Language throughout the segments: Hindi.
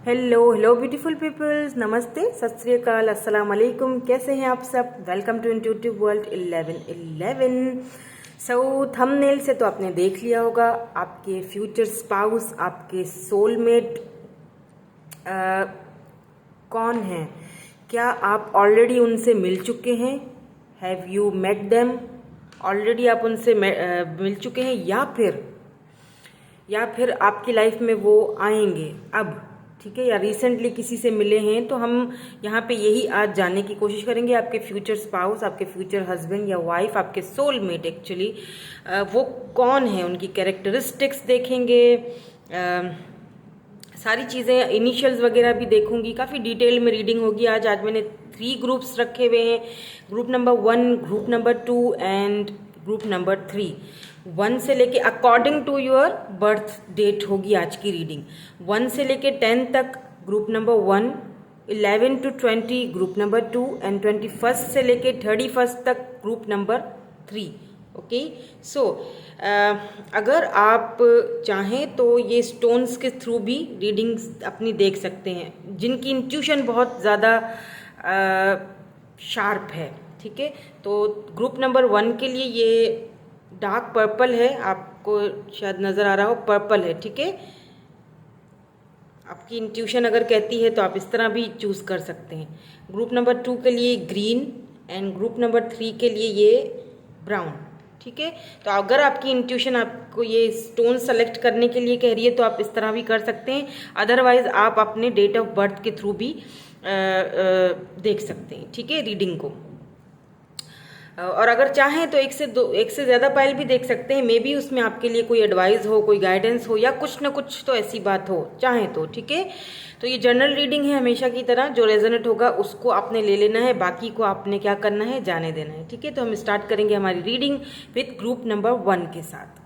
हेलो हेलो ब्यूटीफुल पीपल्स, नमस्ते, सत श्री अकाल, अस्सलाम वालेकुम। कैसे हैं आप सब? Welcome to intuitive world 1111। So thumbnail से तो आपने देख लिया होगा, आपके फ्यूचर स्पाउस, आपके सोलमेट कौन हैं। क्या आप ऑलरेडी उनसे मिल चुके हैं? Have you met them? Already आप उनसे मिल चुके हैं या फिर आपकी लाइफ में वो आएंगे अब, ठीक है, या रिसेंटली किसी से मिले हैं। तो हम यहाँ पे यही आज जानने की कोशिश करेंगे, आपके फ्यूचर स्पाउस, आपके फ्यूचर हस्बैंड या वाइफ, आपके सोलमेट एक्चुअली वो कौन है, उनकी कैरेक्टरिस्टिक्स देखेंगे, सारी चीज़ें, इनिशियल्स वगैरह भी देखूंगी। काफ़ी डिटेल में रीडिंग होगी आज मैंने 3 ग्रुप्स रखे हुए हैं, group number 1, group number 2 and group number 3। 1 से लेके according to your birth date होगी आज की रीडिंग। 1 से लेके 10 तक group number 1, 11 to 20 group number 2 and 21 से लेके 31 तक ग्रुप नंबर 3। ओके, सो अगर आप चाहें तो ये स्टोन्स के थ्रू भी रीडिंग्स अपनी देख सकते हैं, जिनकी इंट्यूशन बहुत ज़्यादा शार्प है, ठीक है। तो ग्रुप नंबर 1 के लिए ये डार्क पर्पल है, आपको शायद नज़र आ रहा हो, पर्पल है, ठीक है। आपकी इंट्यूशन अगर कहती है तो आप इस तरह भी चूज़ कर सकते हैं। ग्रुप नंबर 2 के लिए ग्रीन एंड ग्रुप नंबर 3 के लिए ये ब्राउन, ठीक है। तो अगर आपकी इंट्यूशन आपको ये स्टोन सेलेक्ट करने के लिए कह रही है तो आप इस तरह भी कर सकते हैं, अदरवाइज आप अपने डेट ऑफ बर्थ के थ्रू भी देख सकते हैं, ठीक है, रीडिंग को। और अगर चाहें तो एक से ज़्यादा पाइल भी देख सकते हैं, मे बी उसमें आपके लिए कोई एडवाइस हो, कोई गाइडेंस हो, या कुछ ना कुछ तो ऐसी बात हो, चाहें तो, ठीक है। तो ये जनरल रीडिंग है, हमेशा की तरह जो रेजोनेट होगा उसको आपने ले लेना है, बाकी को आपने क्या करना है, जाने देना है, ठीक है। तो हम स्टार्ट करेंगे हमारी रीडिंग विथ ग्रुप नंबर 1 के साथ।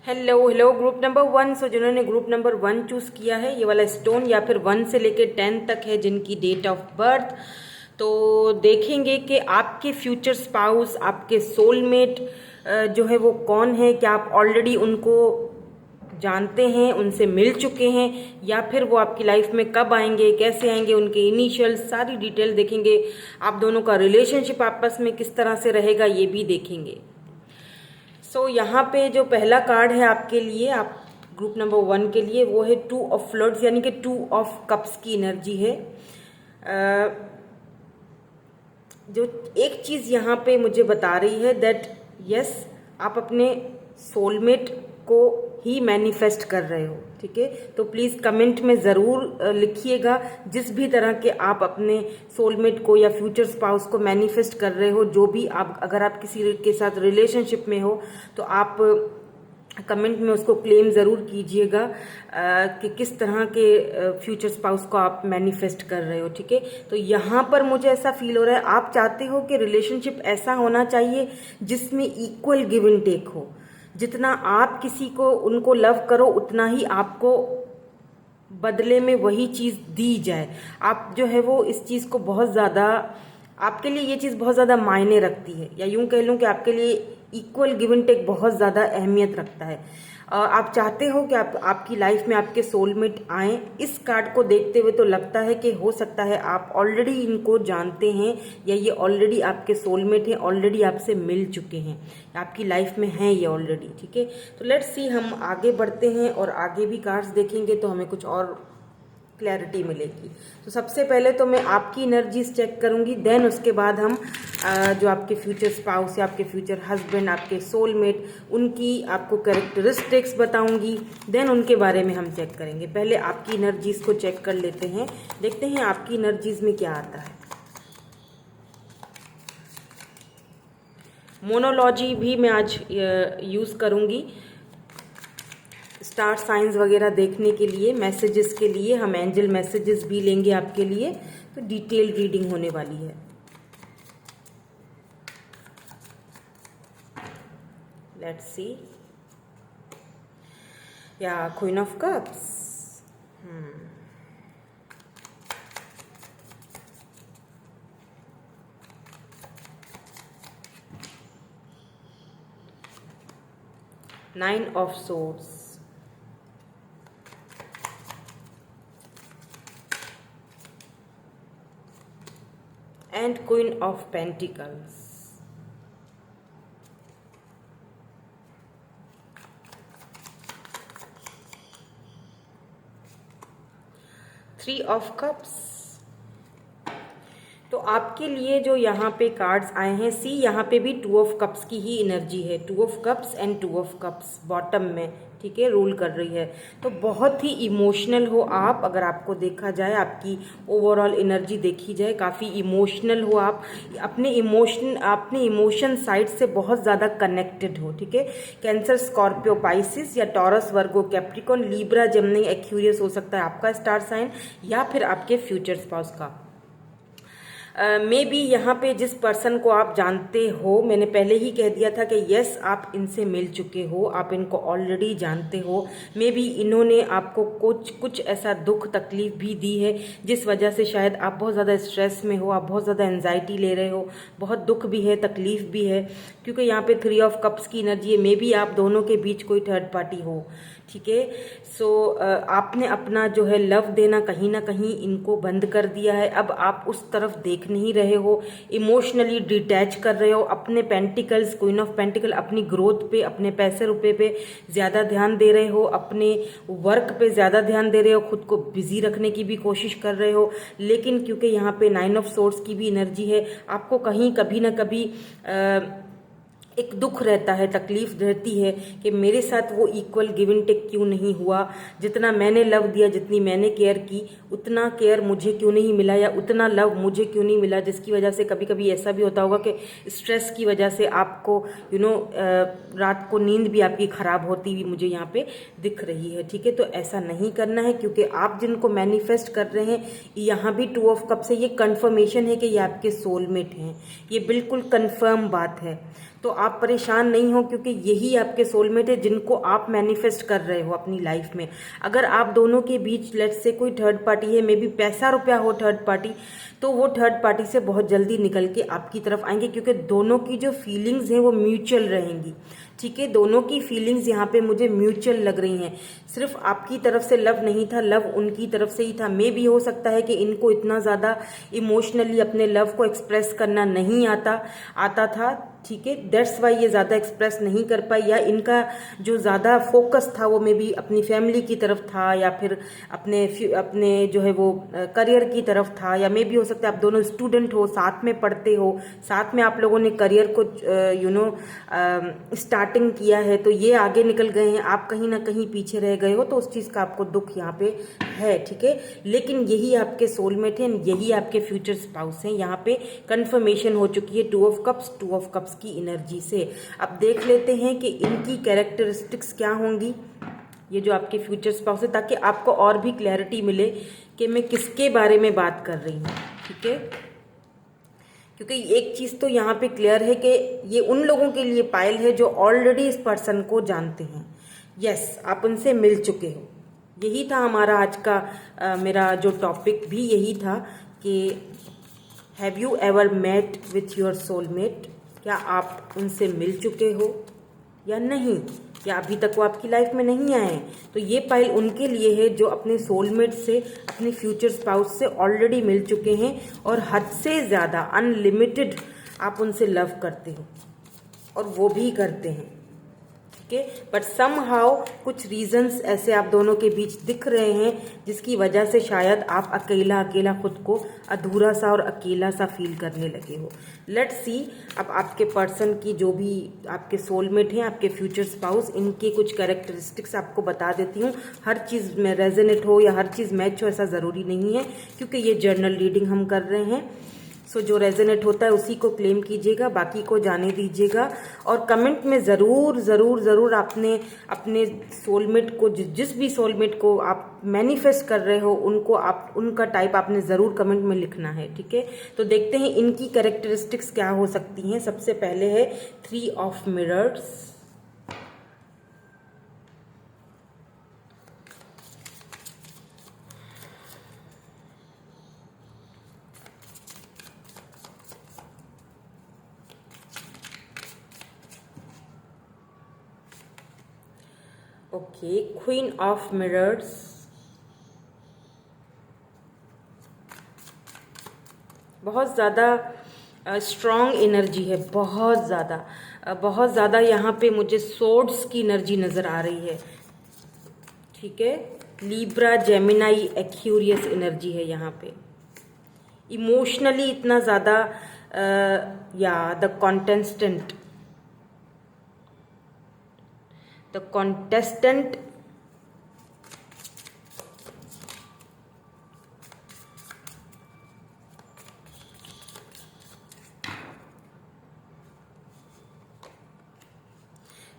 Hello hello group number 1। सो जिन्होंने ग्रुप नंबर 1 चूज़ किया है, ये वाला स्टोन या फिर 1 से लेके 10 तक है जिनकी डेट ऑफ बर्थ, तो देखेंगे कि आपके फ्यूचर स्पाउस, आपके सोलमेट जो है वो कौन है। क्या आप ऑलरेडी उनको जानते हैं, उनसे मिल चुके हैं, या फिर वो आपकी लाइफ में कब आएंगे, कैसे आएंगे, उनके इनिशियल सारी डिटेल देखेंगे। आप दोनों का रिलेशनशिप आपस में किस तरह से रहेगा ये भी देखेंगे। सो यहाँ पे जो पहला कार्ड है आपके लिए, आप ग्रुप नंबर 1 के लिए, वो है 2 ऑफ फ्लड्स, यानी कि 2 ऑफ कप्स की एनर्जी है। जो एक चीज़ यहाँ पे मुझे बता रही है दैट यस, आप अपने सोलमेट को ही मैनिफेस्ट कर रहे हो, ठीक है। तो प्लीज़ कमेंट में ज़रूर लिखिएगा जिस भी तरह के आप अपने सोलमेट को या फ्यूचर स्पाउस को मैनिफेस्ट कर रहे हो, जो भी आप, अगर आप किसी के साथ रिलेशनशिप में हो तो आप कमेंट में उसको क्लेम ज़रूर कीजिएगा कि किस तरह के फ्यूचर स्पाउस को आप मैनिफेस्ट कर रहे हो, ठीक है। तो यहाँ पर मुझे ऐसा फील हो रहा है, आप चाहते हो कि रिलेशनशिप ऐसा होना चाहिए जिसमें इक्वल गिव एंड टेक हो। जितना आप किसी को, उनको लव करो, उतना ही आपको बदले में वही चीज़ दी जाए। आप जो है वो इस चीज़ को बहुत ज़्यादा, आपके लिए ये चीज़ बहुत ज़्यादा मायने रखती है, या यूं कह लूँ कि आपके लिए इक्वल गिव एंड टेक बहुत ज़्यादा अहमियत रखता है। आप चाहते हो कि आपकी लाइफ में आपके सोलमेट आएँ। इस कार्ड को देखते हुए तो लगता है कि हो सकता है आप ऑलरेडी इनको जानते हैं, या ये ऑलरेडी आपके सोलमेट हैं, ऑलरेडी आपसे मिल चुके हैं, आपकी लाइफ में हैं ये ऑलरेडी, ठीक है। तो लेट्स सी, हम आगे बढ़ते हैं और आगे भी कार्ड्स देखेंगे तो हमें कुछ और क्लैरिटी मिलेगी। तो सबसे पहले तो मैं आपकी एनर्जीज चेक करूंगी, देन उसके बाद हम जो आपके फ्यूचर स्पाउस या आपके फ्यूचर हस्बैंड, आपके सोलमेट, उनकी आपको कैरेक्टरिस्टिक्स बताऊंगी, देन उनके बारे में हम चेक करेंगे। पहले आपकी एनर्जीज को चेक कर लेते हैं, देखते हैं आपकी एनर्जीज में क्या आता है। मोनोलॉजी भी मैं आज यूज़ करूंगी, स्टार साइंस वगैरह देखने के लिए, मैसेजेस के लिए हम एंजल मैसेजेस भी लेंगे आपके लिए। तो डिटेल रीडिंग होने वाली है। लेट्स सी, या queen of cups, 9 of swords, and queen of pentacles. Three of cups. तो आपके लिए जो यहाँ पे कार्ड्स आए हैं, सी यहाँ पे भी टू ऑफ कप्स की ही एनर्जी है। Two of cups and two of cups bottom में, ठीक है, रूल कर रही है। तो बहुत ही इमोशनल हो आप, अगर आपको देखा जाए, आपकी ओवरऑल एनर्जी देखी जाए, काफ़ी इमोशनल हो आप, अपने इमोशन साइड से बहुत ज़्यादा कनेक्टेड हो, ठीक है। कैंसर, स्कॉर्पियो, पाइसिस या taurus, Virgo, Capricorn, Libra, Gemini, Aquarius हो सकता है आपका स्टार साइन, या फिर आपके फ्यूचर स्पाउस का। मे बी यहाँ पे जिस पर्सन को आप जानते हो, मैंने पहले ही कह दिया था कि यस आप इनसे मिल चुके हो, आप इनको ऑलरेडी जानते हो। मे बी इन्होंने आपको कुछ ऐसा दुख तकलीफ भी दी है जिस वजह से शायद आप बहुत ज़्यादा स्ट्रेस में हो, आप बहुत ज़्यादा एंजाइटी ले रहे हो, बहुत दुख भी है, तकलीफ भी है, क्योंकि यहाँ पे थ्री ऑफ कप्स की एनर्जी है। मे बी आप दोनों के बीच कोई थर्ड पार्टी हो, ठीक है। सो आपने अपना जो है लव देना कहीं ना कहीं इनको बंद कर दिया है। अब आप उस तरफ देख नहीं रहे हो, इमोशनली डिटैच कर रहे हो। अपने पेंटिकल्स, क्वीन ऑफ पेंटिकल, अपनी ग्रोथ पे, अपने पैसे रुपए पे ज़्यादा ध्यान दे रहे हो, अपने वर्क पे ज़्यादा ध्यान दे रहे हो, खुद को बिजी रखने की भी कोशिश कर रहे हो। लेकिन क्योंकि यहाँ पे नाइन ऑफ सोर्ड्स की भी एनर्जी है, आपको कहीं कभी ना कभी एक दुख रहता है, तकलीफ रहती है कि मेरे साथ वो इक्वल गिव एंड टेक क्यों नहीं हुआ, जितना मैंने लव दिया, जितनी मैंने केयर की, उतना केयर मुझे क्यों नहीं मिला, या उतना लव मुझे क्यों नहीं मिला। जिसकी वजह से कभी कभी ऐसा भी होता होगा कि स्ट्रेस की वजह से आपको रात को नींद भी आपकी ख़राब होती हुई मुझे यहाँ पे दिख रही है, ठीक है। तो ऐसा नहीं करना है, क्योंकि आप जिनको मैनिफेस्ट कर रहे हैं, यहाँ भी टू ऑफ कप से ये कन्फर्मेशन है कि ये आपके सोलमेट हैं, ये बिल्कुल कन्फर्म बात है। तो आप परेशान नहीं हो, क्योंकि यही आपके सोलमेट है जिनको आप मैनिफेस्ट कर रहे हो अपनी लाइफ में। अगर आप दोनों के बीच लेट्स से कोई थर्ड पार्टी है, मे बी पैसा रुपया हो थर्ड पार्टी, तो वो थर्ड पार्टी से बहुत जल्दी निकल के आपकी तरफ आएंगे, क्योंकि दोनों की जो फीलिंग्स हैं वो म्यूचुअल रहेंगी, ठीक है। दोनों की फीलिंग्स यहाँ पे मुझे म्यूचुअल लग रही हैं। सिर्फ आपकी तरफ से लव नहीं था, लव उनकी तरफ से ही था। मे भी हो सकता है कि इनको इतना ज़्यादा इमोशनली अपने लव को एक्सप्रेस करना नहीं आता था, ठीक है। दैट्स वाई ये ज़्यादा एक्सप्रेस नहीं कर पाई, या इनका जो ज़्यादा फोकस था वो मे बी अपनी फैमिली की तरफ था, या फिर अपने जो है वो करियर की तरफ था, या मे बी हो सकता है आप दोनों स्टूडेंट हो, साथ में पढ़ते हो, साथ में आप लोगों ने करियर को स्टार्टिंग किया है, तो ये आगे निकल गए हैं, आप कहीं ना कहीं पीछे रह गए हो, तो उस चीज़ का आपको दुख यहाँ पे है, ठीक है। लेकिन यही आपके सोलमेट हैं, यही आपके फ्यूचर स्पाउस हैं। यहाँ पे कंफर्मेशन हो चुकी है टू ऑफ कप्स की एनर्जी से। अब देख लेते हैं कि इनकी कैरेक्टरिस्टिक्स क्या होंगी, ये जो आपके फ्यूचर स्पाउस है, ताकि आपको और भी क्लैरिटी मिले कि मैं किसके बारे में बात कर रही हूँ, ठीक है। क्योंकि एक चीज़ तो यहाँ पे क्लियर है कि ये उन लोगों के लिए पायल है जो ऑलरेडी इस पर्सन को जानते हैं। यस, आप उनसे मिल चुके हो। यही था हमारा आज का मेरा जो टॉपिक भी यही था कि have you ever met with your soulmate, क्या आप उनसे मिल चुके हो या नहीं, या अभी तक वो आपकी लाइफ में नहीं आए। तो ये पाइल उनके लिए है जो अपने सोलमेट से, अपने फ्यूचर स्पाउस से ऑलरेडी मिल चुके हैं, और हद से ज़्यादा अनलिमिटेड आप उनसे लव करते हो, और वो भी करते हैं, ठीक है। बट समहाउ कुछ रीजंस ऐसे आप दोनों के बीच दिख रहे हैं जिसकी वजह से शायद आप अकेला अकेला खुद को अधूरा सा और अकेला सा फील करने लगे हो। लेट्स सी, अब आपके पर्सन की जो भी आपके सोलमेट हैं, आपके फ्यूचर स्पाउस, इनके कुछ कैरेक्टरिस्टिक्स आपको बता देती हूँ। हर चीज़ में रेजोनेट हो या हर चीज़ मैच हो ऐसा ज़रूरी नहीं है, क्योंकि ये जर्नल रीडिंग हम कर रहे हैं। सो जो रेजोनेट होता है उसी को क्लेम कीजिएगा, बाकी को जाने दीजिएगा। और कमेंट में ज़रूर ज़रूर ज़रूर आपने अपने सोलमेट को, जिस भी सोलमेट को आप मैनिफेस्ट कर रहे हो, उनको आप, उनका टाइप आपने ज़रूर कमेंट में लिखना है, ठीक है। तो देखते हैं इनकी कैरेक्टरिस्टिक्स क्या हो सकती हैं। सबसे पहले है three of mirrors. Okay, queen of mirrors, बहुत ज़्यादा स्ट्रॉन्ग एनर्जी है, बहुत ज़्यादा यहाँ पे मुझे सोर्ड्स की एनर्जी नज़र आ रही है, ठीक है। लीब्रा, जेमिनाई, एक्यूरियस एनर्जी है यहाँ पे। इमोशनली इतना ज़्यादा या द कॉन्टेस्टेंट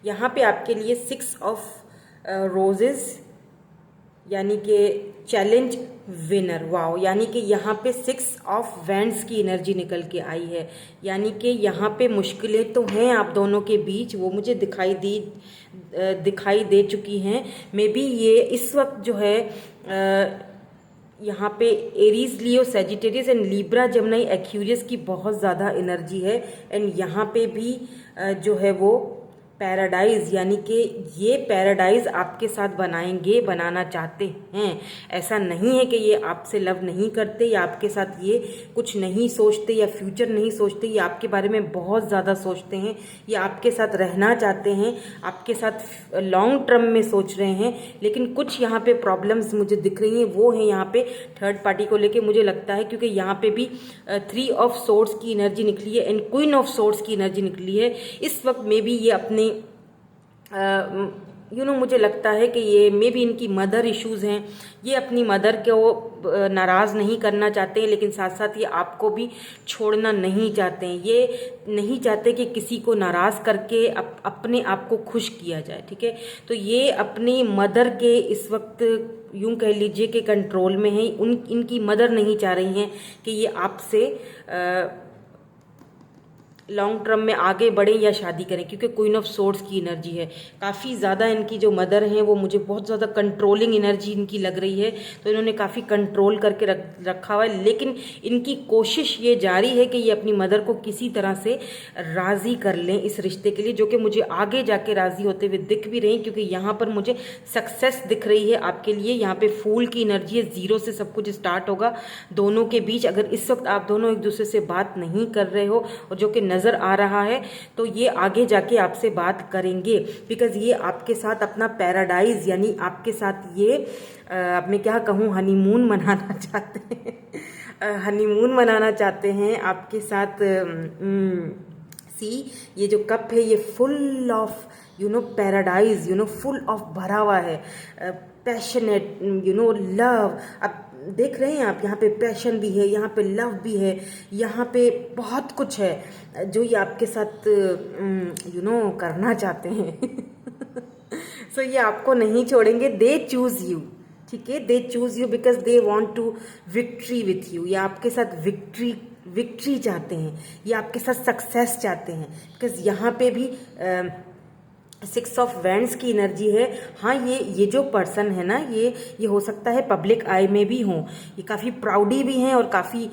यहाँ पे आपके लिए 6 ऑफ रोजेस यानी कि चैलेंज विनर, वाओ, यानी कि यहाँ पे 6 ऑफ वैंड्स की एनर्जी निकल के आई है। यानी कि यहाँ पे मुश्किलें तो हैं आप दोनों के बीच, वो मुझे दिखाई दे चुकी हैं। मे बी ये इस वक्त जो है यहाँ पे Aries, Leo, Sagittarius and Libra, Gemini, Aquarius की बहुत ज़्यादा एनर्जी है। एंड यहाँ पे भी जो है वो पैराडाइज, यानी कि ये पैराडाइज आपके साथ बनाना चाहते हैं। ऐसा नहीं है कि ये आपसे लव नहीं करते या आपके साथ ये कुछ नहीं सोचते या फ्यूचर नहीं सोचते, ये आपके बारे में बहुत ज़्यादा सोचते हैं, ये आपके साथ रहना चाहते हैं, आपके साथ लॉन्ग टर्म में सोच रहे हैं। लेकिन कुछ यहाँ पे प्रॉब्लम्स मुझे दिख रही हैं, वो हैं यहाँ पे थर्ड पार्टी को लेके, मुझे लगता है, क्योंकि यहाँ पे भी 3 ऑफ सोर्ड्स की एनर्जी निकली है एंड क्वीन ऑफ सोर्ड्स की एनर्जी निकली है। इस वक्त में भी ये अपने मुझे लगता है कि ये मे बी इनकी मदर इश्यूज़ हैं, ये अपनी मदर को नाराज़ नहीं करना चाहते हैं, लेकिन साथ साथ ये आपको भी छोड़ना नहीं चाहते हैं। ये नहीं चाहते कि किसी को नाराज़ करके अपने आप को खुश किया जाए, ठीक है। तो ये अपनी मदर के इस वक्त यूं कह लीजिए कि कंट्रोल में है। इनकी मदर नहीं चाह रही हैं कि ये आपसे लॉन्ग टर्म में आगे बढ़ें या शादी करें, क्योंकि क्वीन ऑफ सोर्ड्स की एनर्जी है। काफ़ी ज़्यादा इनकी जो मदर हैं वो मुझे बहुत ज़्यादा कंट्रोलिंग एनर्जी इनकी लग रही है, तो इन्होंने काफ़ी कंट्रोल करके रखा हुआ है। लेकिन इनकी कोशिश ये जारी है कि ये अपनी मदर को किसी तरह से राज़ी कर लें इस रिश्ते के लिए, जो कि मुझे आगे जाके राज़ी होते हुए दिख भी रही, क्योंकि यहाँ पर मुझे सक्सेस दिख रही है आपके लिए। यहाँ पे फूल की एनर्जी है, 0 से सब कुछ स्टार्ट होगा दोनों के बीच। अगर इस वक्त आप दोनों एक दूसरे से बात नहीं कर रहे हो और जो कि नज़र आ रहा है, तो ये आगे जाके आपसे बात करेंगे, बिकॉज ये आपके साथ अपना पैराडाइज, यानी आपके साथ ये अब मैं क्या कहूँ, हनीमून मनाना चाहते हैं। हनीमून मनाना चाहते हैं आपके साथ। सी, ये जो कप है ये full of paradise, full of भरा हुआ है, पैशनेट, लव। अब देख रहे हैं आप, यहाँ पे पैशन भी है, यहाँ पे लव भी है, यहाँ पे बहुत कुछ है जो ये आपके साथ करना चाहते हैं। सो ये आपको नहीं छोड़ेंगे, दे चूज यू, ठीक है। They choose you because they want to victory with you. ये आपके साथ विक्ट्री चाहते हैं, ये आपके साथ सक्सेस चाहते हैं, बिकॉज यहाँ पे भी 6 ऑफ वैंड्स की एनर्जी है। हाँ, ये जो पर्सन है ना, ये हो सकता है पब्लिक आई में भी हों, ये काफ़ी प्राउडी भी हैं और काफ़ी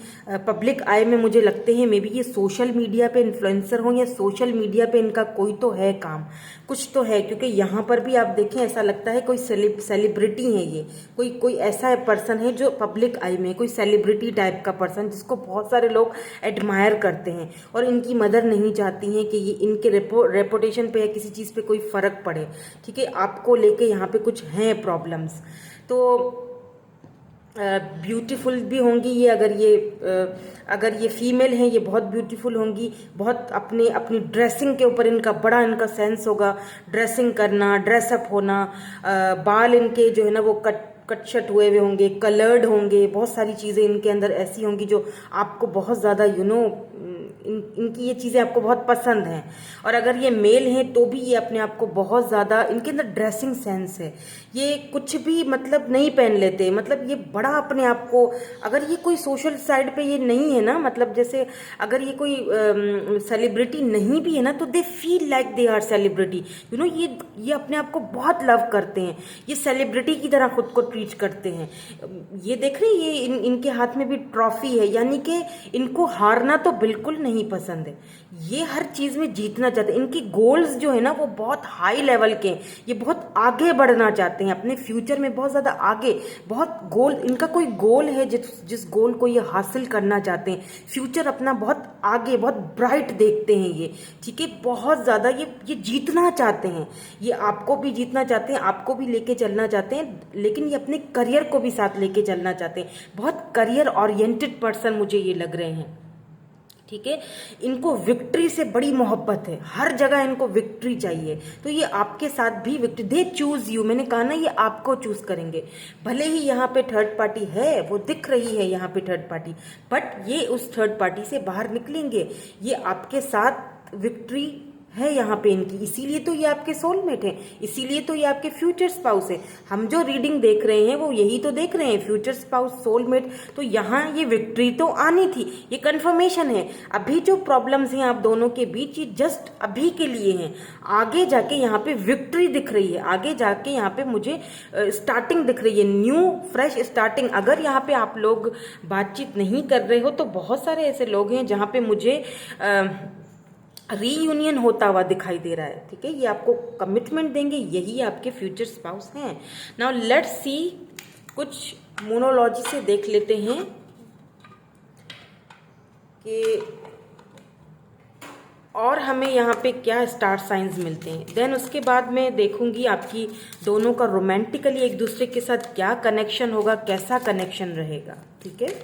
पब्लिक आई में मुझे लगते हैं। मे बी ये सोशल मीडिया पे इन्फ्लुएंसर हों या सोशल मीडिया पे इनका कोई तो है काम, कुछ तो है, क्योंकि यहाँ पर भी आप देखें ऐसा लगता है कोई सेलिब्रिटी है, ये कोई ऐसा पर्सन है जो पब्लिक आई में, कोई सेलिब्रिटी टाइप का पर्सन जिसको बहुत सारे लोग एडमायर करते हैं, और इनकी मदर नहीं चाहती हैं कि ये इनके रेपुटेशन पे या किसी चीज़ पे कोई फर्क पड़े, ठीक है। आपको लेके यहाँ पे कुछ हैं प्रॉब्लम्स, तो ब्यूटीफुल भी होंगी ये। अगर ये फीमेल हैं, ये बहुत ब्यूटीफुल होंगी, बहुत अपनी ड्रेसिंग के ऊपर इनका सेंस होगा, ड्रेसिंग करना, ड्रेसअप होना, बाल इनके जो है ना वो कट शट हुए होंगे, कलर्ड होंगे, बहुत सारी चीज़ें इनके अंदर ऐसी होंगी जो आपको बहुत ज़्यादा इनकी ये चीज़ें आपको बहुत पसंद हैं। और अगर ये मेल हैं तो भी ये अपने आप को बहुत ज़्यादा, इनके अंदर ड्रेसिंग सेंस है, ये कुछ भी मतलब नहीं पहन लेते, मतलब ये बड़ा अपने आप को, अगर ये कोई सोशल साइड पे ये नहीं है ना, मतलब जैसे अगर ये कोई सेलिब्रिटी नहीं भी है ना, तो they feel like they are celebrity, ये अपने आप को बहुत लव करते हैं, ये सेलिब्रिटी की तरह खुद को ट्रीट करते हैं। ये देख रहे हैं, ये इनके हाथ में भी ट्रॉफी है, यानी कि इनको हारना तो बिल्कुल नहीं पसंद है, ये हर चीज़ में जीतना चाहते हैं। इनकी गोल्स जो है ना वो बहुत हाई लेवल के हैं, ये बहुत आगे बढ़ना चाहते हैं अपने फ्यूचर में, बहुत ज़्यादा आगे, बहुत गोल, इनका कोई गोल है जिस गोल को ये हासिल करना चाहते चाहते हैं, फ्यूचर अपना बहुत आगे बहुत ब्राइट देखते हैं ये, ठीक है, बहुत ज़्यादा ये जीतना चाहते हैं, ये आपको भी जीतना चाहते हैं, आपको भी लेके चलना चाहते हैं, लेकिन ये अपने करियर को भी साथ लेके चलना चाहते हैं। बहुत करियर ओरिएंटेड पर्सन मुझे ये लग रहे हैं, ठीक है। इनको विक्ट्री से बड़ी मोहब्बत है, हर जगह इनको विक्ट्री चाहिए, तो ये आपके साथ भी विक्ट्री, दे चूज यू, मैंने कहा ना ये आपको चूज करेंगे। भले ही यहाँ पे थर्ड पार्टी है, वो दिख रही है यहाँ पे थर्ड पार्टी, बट ये उस थर्ड पार्टी से बाहर निकलेंगे, ये आपके साथ विक्ट्री है यहाँ पे इनकी, इसीलिए तो ये आपके सोलमेट हैं, इसीलिए तो ये आपके फ्यूचर स्पाउस है। हम जो रीडिंग देख रहे हैं वो यही तो देख रहे हैं, फ्यूचर स्पाउस, सोलमेट, तो यहाँ ये विक्ट्री तो आनी थी, ये कंफर्मेशन है। अभी जो प्रॉब्लम्स हैं आप दोनों के बीच ये जस्ट अभी के लिए हैं, आगे जाके यहाँ पे विक्ट्री दिख रही है, आगे जाके यहाँ पे मुझे स्टार्टिंग दिख रही है, न्यू फ्रेश स्टार्टिंग। अगर यहाँ पे आप लोग बातचीत नहीं कर रहे हो तो बहुत सारे ऐसे लोग हैं जहाँ पे मुझे रीयूनियन होता हुआ दिखाई दे रहा है, ठीक है, ये आपको कमिटमेंट देंगे, यही आपके फ्यूचर स्पाउस हैं। नाउ लेट्स सी, कुछ मोनोलॉजी से देख लेते हैं कि और हमें यहाँ पे क्या स्टार साइंस मिलते हैं। देन उसके बाद मैं देखूंगी आपकी दोनों का रोमांटिकली एक दूसरे के साथ क्या कनेक्शन होगा, कैसा कनेक्शन रहेगा, ठीक है।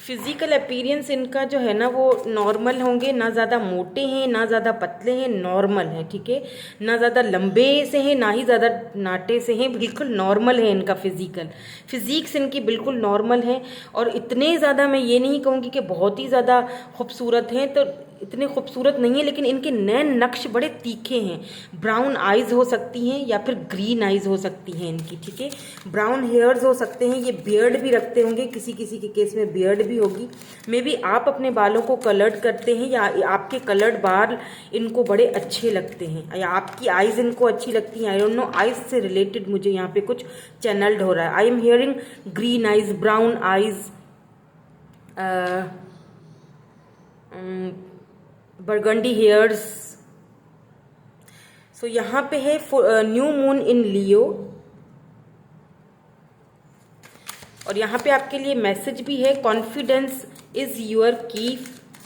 फिजिकल अपीयरेंस इनका जो है ना वो नॉर्मल होंगे, ना ज़्यादा मोटे हैं ना ज़्यादा पतले हैं, नॉर्मल हैं, ठीक है, ना ज़्यादा लंबे से हैं ना ही ज़्यादा नाटे से हैं, बिल्कुल नॉर्मल है इनका फिजिक्स इनकी बिल्कुल नॉर्मल है। और इतने ज़्यादा मैं ये नहीं कहूँगी कि बहुत ही ज़्यादा खूबसूरत हैं, तो इतने खूबसूरत नहीं है, लेकिन इनके नैन नक्श बड़े तीखे हैं। ब्राउन आइज़ हो सकती हैं या फिर ग्रीन आइज़ हो सकती हैं इनकी, ठीक है, ब्राउन हेयर्स हो सकते हैं, ये बियर्ड भी रखते होंगे, किसी किसी के केस में बियर्ड भी होगी। मे बी आप अपने बालों को कलर्ड करते हैं या आपके कलर्ड बाल इनको बड़े अच्छे लगते हैं, या आपकी आइज़ इनको अच्छी लगती हैं, आई डोंट नो, आइज़ से रिलेटेड मुझे यहाँ पे कुछ चैनल्ड हो रहा है। I am hearing green eyes, brown eyes, burgundy hairs. So यहाँ पे है न्यू मून इन लियो, और यहाँ पे आपके लिए मैसेज भी है, कॉन्फिडेंस इज योर की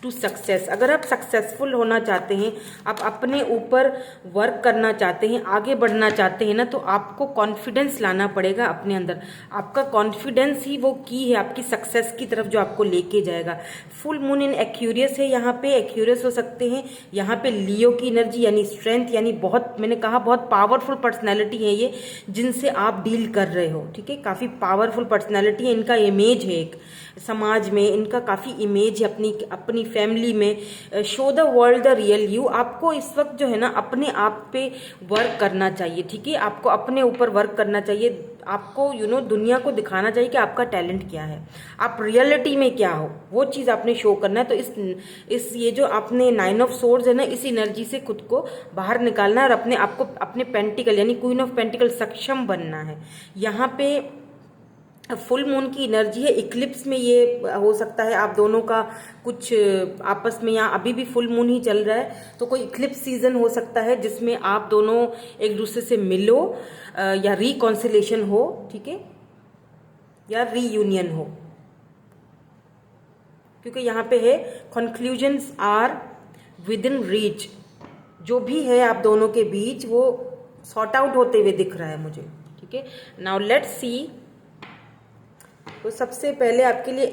टू सक्सेस। अगर आप सक्सेसफुल होना चाहते हैं, आप अपने ऊपर वर्क करना चाहते हैं, आगे बढ़ना चाहते हैं ना, तो आपको कॉन्फिडेंस लाना पड़ेगा अपने अंदर। आपका कॉन्फिडेंस ही वो की है आपकी सक्सेस की तरफ जो आपको लेके जाएगा। फुल मून इन एक्यूरियस है, यहाँ पे एक्यूरियस हो सकते हैं, यहाँ पे लियो की एनर्जी यानी स्ट्रेंथ, यानी बहुत, मैंने कहा बहुत पावरफुल पर्सनैलिटी है ये जिनसे आप डील कर रहे हो, ठीक है, काफ़ी पावरफुल पर्सनैलिटी है, इनका इमेज है एक समाज में, इनका काफ़ी इमेज है अपनी फैमिली में। Show the world the real you. आपको इस वक्त जो है ना अपने आप पे वर्क करना चाहिए, ठीक है, आपको अपने ऊपर वर्क करना चाहिए, आपको दुनिया को दिखाना चाहिए कि आपका टैलेंट क्या है, आप रियलिटी में क्या हो, वो चीज़ आपने शो करना है। तो इस ये जो आपने 9 ऑफ सोर्ड्स है ना, इस एनर्जी से खुद को बाहर निकालना है और अपने आपको अपने पेंटिकल यानी क्वीन ऑफ पेंटिकल सक्षम बनना है। यहाँ पे फुल मून की एनर्जी है, इक्लिप्स में ये हो सकता है आप दोनों का कुछ आपस में, या अभी भी फुल मून ही चल रहा है तो कोई इक्लिप्स सीजन हो सकता है जिसमें आप दोनों एक दूसरे से मिलो, या रिकॉन्सिलेशन हो, ठीक है, या रीयूनियन हो, क्योंकि यहाँ पे है conclusions are within reach. जो भी है आप दोनों के बीच वो सॉर्ट आउट होते हुए दिख रहा है मुझे, ठीक है। नाउ लेट्स सी, तो सबसे पहले आपके लिए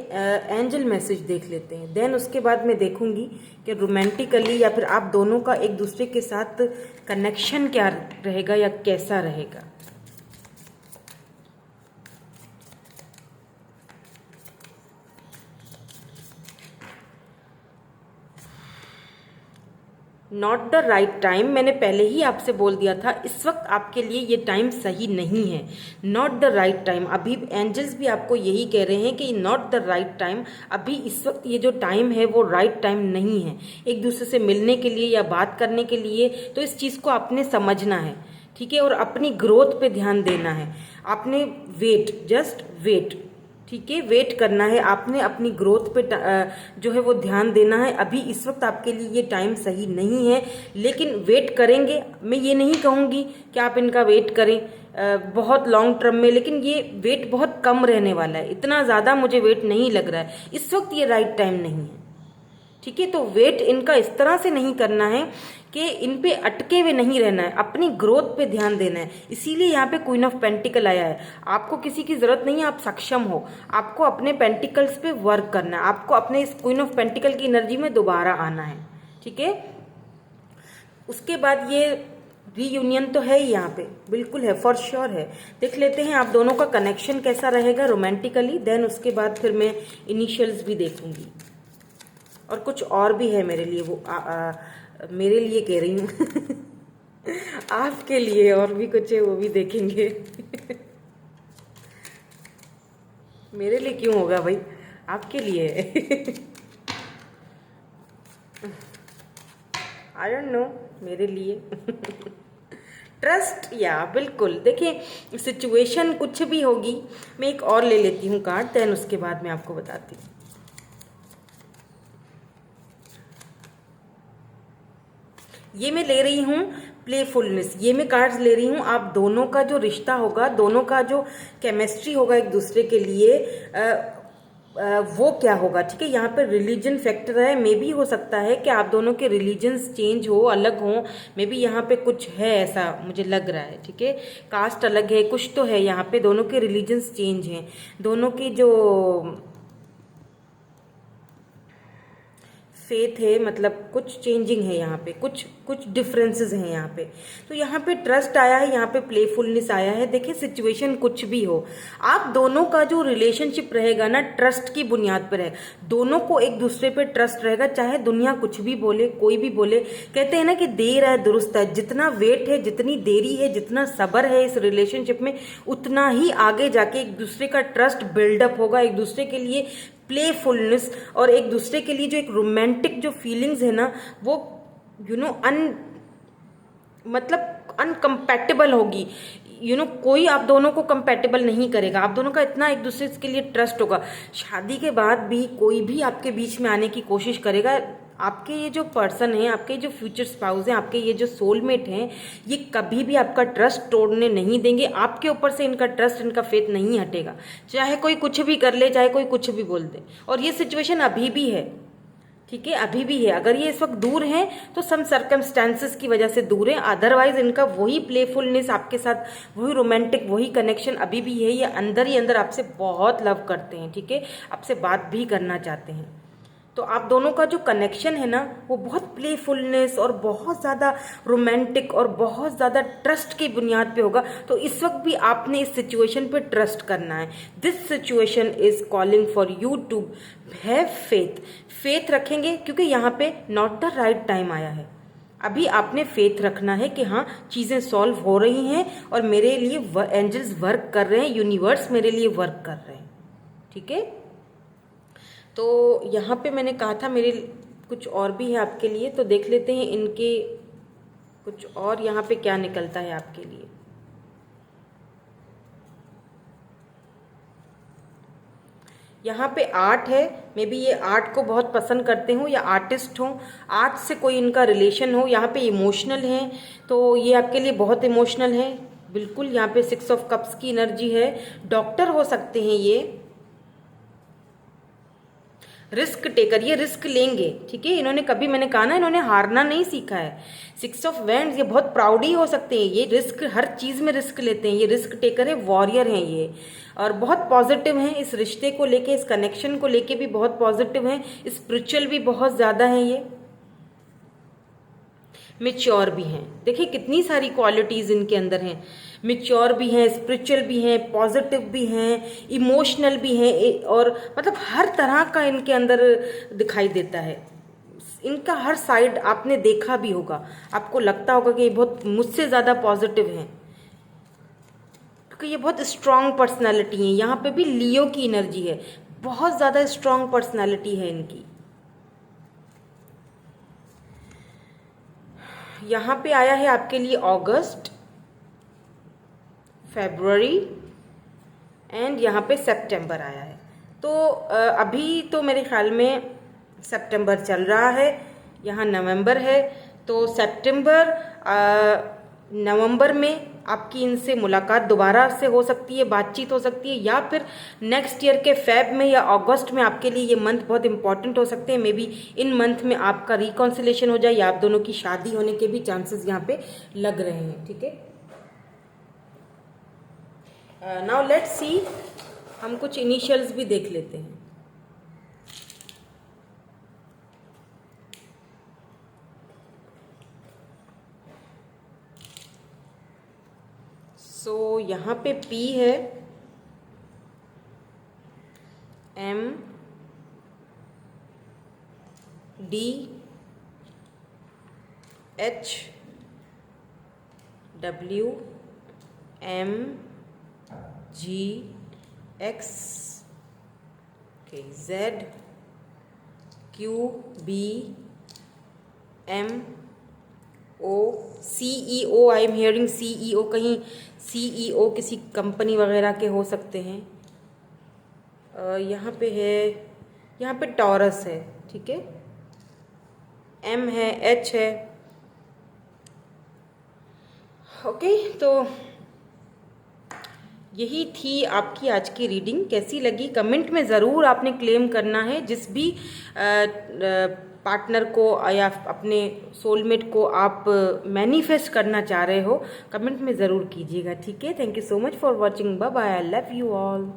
एंजल मैसेज देख लेते हैं, देन उसके बाद मैं देखूंगी कि रोमांटिकली या फिर आप दोनों का एक दूसरे के साथ कनेक्शन क्या रहेगा या कैसा रहेगा। नॉट द राइट टाइम, मैंने पहले ही आपसे बोल दिया था, इस वक्त आपके लिए ये टाइम सही नहीं है। नॉट द राइट टाइम, अभी एंजल्स भी आपको यही कह रहे हैं कि नॉट द राइट टाइम, अभी इस वक्त ये जो टाइम है वो राइट टाइम नहीं है एक दूसरे से मिलने के लिए या बात करने के लिए। तो इस चीज़ को आपने समझना है, ठीक है, और अपनी ग्रोथ पे ध्यान देना है। आपने जस्ट वेट, ठीक है, वेट करना है, आपने अपनी ग्रोथ पे जो है वो ध्यान देना है। अभी इस वक्त आपके लिए ये टाइम सही नहीं है, लेकिन वेट करेंगे, मैं ये नहीं कहूँगी कि आप इनका वेट करें, बहुत लॉन्ग टर्म में, लेकिन ये वेट बहुत कम रहने वाला है, इतना ज़्यादा मुझे वेट नहीं लग रहा है इस वक्त, ये राइट टाइम नहीं है। ठीक है, तो वेट इनका इस तरह से नहीं करना है कि इन पे अटके हुए नहीं रहना है, अपनी ग्रोथ पे ध्यान देना है। इसीलिए यहाँ पे क्वीन ऑफ पेंटिकल आया है। आपको किसी की जरूरत नहीं है, आप सक्षम हो, आपको अपने पेंटिकल्स पे वर्क करना है, आपको अपने इस क्वीन ऑफ पेंटिकल की एनर्जी में दोबारा आना है। ठीक है, उसके बाद ये रीयूनियन तो है ही यहाँ पे, बिल्कुल है, फॉर श्योर है। देख लेते हैं आप दोनों का कनेक्शन कैसा रहेगा रोमांटिकली, देन उसके बाद फिर मैं इनिशियल्स भी देखूंगी और कुछ और भी है मेरे लिए, वो मेरे लिए कह रही हूँ आपके लिए और भी कुछ है, वो भी देखेंगे मेरे लिए क्यों होगा भाई, आपके लिए आई डोंट नो, मेरे लिए ट्रस्ट, या बिल्कुल। देखिए सिचुएशन कुछ भी होगी, मैं एक और ले लेती हूँ कार्ड, देन उसके बाद मैं आपको बताती हूँ। ये मैं ले रही हूँ प्लेफुलनेस, ये मैं कार्ड्स ले रही हूँ। आप दोनों का जो रिश्ता होगा, दोनों का जो केमिस्ट्री होगा एक दूसरे के लिए, वो क्या होगा। ठीक है, यहाँ पर रिलीजन फैक्टर है, मे भी हो सकता है कि आप दोनों के रिलीजन्स चेंज हो, अलग हो, मे भी यहाँ पे कुछ है ऐसा मुझे लग रहा है। ठीक है, कास्ट अलग है, कुछ तो है यहाँ पे, दोनों के रिलीजन्स चेंज हैं, दोनों की जो फेथ है, मतलब कुछ चेंजिंग है यहाँ पे, कुछ डिफरेंसेस हैं यहाँ पे। तो यहाँ पे ट्रस्ट आया है, यहाँ पे प्लेफुलनेस आया है। देखिए सिचुएशन कुछ भी हो, आप दोनों का जो रिलेशनशिप रहेगा ना, ट्रस्ट की बुनियाद पर है। दोनों को एक दूसरे पे ट्रस्ट रहेगा, चाहे दुनिया कुछ भी बोले, कोई भी बोले। कहते हैं ना कि देर है दुरुस्त है, जितना वेट है, जितनी देरी है, जितना सब्र है इस रिलेशनशिप में, उतना ही आगे जाके एक दूसरे का ट्रस्ट बिल्डअप होगा, एक दूसरे के लिए प्लेफुलनेस और एक दूसरे के लिए जो एक रोमांटिक जो फीलिंग्स है ना, वो मतलब अनकम्पैटिबल होगी। कोई आप दोनों को कंपैटिबल नहीं करेगा, आप दोनों का इतना एक दूसरे के लिए ट्रस्ट होगा। शादी के बाद भी कोई भी आपके बीच में आने की कोशिश करेगा, आपके ये जो पर्सन है, आपके जो फ्यूचर स्पाउस हैं, आपके ये जो सोलमेट हैं, ये कभी भी आपका ट्रस्ट तोड़ने नहीं देंगे। आपके ऊपर से इनका ट्रस्ट, इनका फेथ नहीं हटेगा, चाहे कोई कुछ भी कर ले, चाहे कोई कुछ भी बोल दे। और ये सिचुएशन अभी भी है, ठीक है, अभी भी है। अगर ये इस वक्त दूर हैं तो सम सर्कमस्टेंसेस की वजह से दूर है, अदरवाइज इनका वही प्लेफुलनेस आपके साथ, वही रोमांटिक, वही कनेक्शन अभी भी है। ये अंदर ही अंदर आपसे बहुत लव करते हैं, ठीक है, आपसे बात भी करना चाहते हैं। तो आप दोनों का जो कनेक्शन है ना, वो बहुत प्लेफुलनेस और बहुत ज़्यादा रोमांटिक और बहुत ज़्यादा ट्रस्ट की बुनियाद पे होगा। तो इस वक्त भी आपने इस सिचुएशन पे ट्रस्ट करना है। This situation is calling for you to have faith. Faith रखेंगे क्योंकि यहाँ पे नॉट द राइट टाइम आया है। अभी आपने फेथ रखना है कि हाँ चीज़ें सॉल्व हो रही हैं और मेरे लिए एंजल्स वर्क कर रहे हैं, यूनिवर्स मेरे लिए वर्क कर रहे हैं। ठीक है, तो यहाँ पे मैंने कहा था मेरे कुछ और भी है आपके लिए, तो देख लेते हैं इनके कुछ और यहाँ पे क्या निकलता है आपके लिए। यहाँ पे आर्ट है, मे बी ये आर्ट को बहुत पसंद करते हो या आर्टिस्ट हो, आर्ट से कोई इनका रिलेशन हो। यहाँ पे इमोशनल है, तो ये आपके लिए बहुत इमोशनल है, बिल्कुल। यहाँ पे 6 ऑफ कप्स की एनर्जी है। डॉक्टर हो सकते हैं ये, रिस्क टेकर, ये रिस्क लेंगे। ठीक है, इन्होंने कभी, मैंने कहा ना, इन्होंने हारना नहीं सीखा है। 6 ऑफ वैंड्स, ये बहुत प्राउडी हो सकते हैं, ये रिस्क, हर चीज़ में रिस्क लेते हैं, ये रिस्क टेकर है, वॉरियर हैं ये, और बहुत पॉजिटिव हैं इस रिश्ते को लेके, इस कनेक्शन को लेके भी बहुत पॉजिटिव हैं, स्पिरिचुअल भी बहुत ज़्यादा हैं ये, मैच्योर भी हैं। देखिए कितनी सारी क्वालिटीज़ इनके अंदर हैं, मैच्योर भी हैं, स्पिरिचुअल भी हैं, पॉजिटिव भी हैं, इमोशनल भी हैं, और मतलब हर तरह का इनके अंदर दिखाई देता है। इनका हर साइड आपने देखा भी होगा, आपको लगता होगा कि ये बहुत मुझसे ज़्यादा पॉजिटिव हैं, क्योंकि ये बहुत स्ट्रांग पर्सनैलिटी है। यहाँ पे भी लियो की एनर्जी है, बहुत ज़्यादा स्ट्रांग पर्सनैलिटी है इनकी। यहाँ पे आया है आपके लिए अगस्त, फरवरी एंड यहाँ पे सितंबर आया है। तो अभी तो मेरे ख्याल में सितंबर चल रहा है, यहाँ नवंबर है, तो सितंबर नवंबर में आपकी इनसे मुलाकात दोबारा से हो सकती है, बातचीत हो सकती है, या फिर नेक्स्ट ईयर के फेब में या अगस्त में आपके लिए ये मंथ बहुत इंपॉर्टेंट हो सकते हैं। मे बी इन मंथ में आपका रिकॉन्सिलेशन हो जाए या आप दोनों की शादी होने के भी चांसेस यहाँ पे लग रहे हैं। ठीक है, नाउ लेट्स सी, हम कुछ इनिशियल्स भी देख लेते हैं। सो यहाँ पे P है, M, D, H, W, M, G, X, okay, Z, Q, B, M, O, CEO, I am hearing CEO, कहीं CEO किसी कंपनी वगैरह के हो सकते हैं। यहाँ पे है, यहाँ पे टॉरस है। ठीक है, M है, H है। ओके, तो यही थी आपकी आज की रीडिंग। कैसी लगी कमेंट में ज़रूर आपने क्लेम करना है। जिस भी पार्टनर को या अपने सोलमेट को आप मैनिफेस्ट करना चाह रहे हो, कमेंट में ज़रूर कीजिएगा। ठीक है, thank you so much for watching, bye bye, I love you all.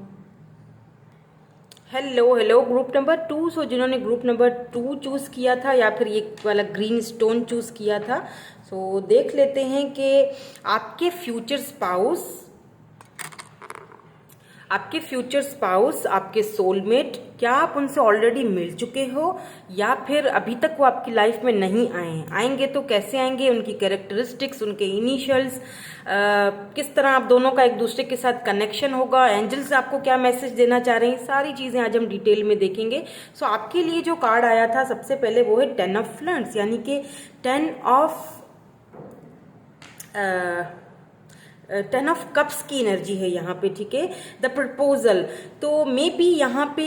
Hello group number 2। So जिन्होंने ग्रुप नंबर 2 चूज़ किया था या फिर ये वाला ग्रीन स्टोन चूज़ किया था, सो देख लेते हैं कि आपके फ्यूचर स्पाउस, आपके सोलमेट, क्या आप उनसे ऑलरेडी मिल चुके हो या फिर अभी तक वो आपकी लाइफ में नहीं आए हैं? आएंगे तो कैसे आएंगे, उनकी कैरेक्टरिस्टिक्स, उनके इनिशियल्स, किस तरह आप दोनों का एक दूसरे के साथ कनेक्शन होगा, एंजल्स आपको क्या मैसेज देना चाह रहे हैं, सारी चीज़ें आज हम डिटेल में देखेंगे। सो आपके लिए जो कार्ड आया था सबसे पहले वो है 10 ऑफ फ्लैंड्स, यानी कि 10 ऑफ कप्स की एनर्जी है यहाँ पे। ठीक है, द प्रपोजल, तो मे बी यहाँ पे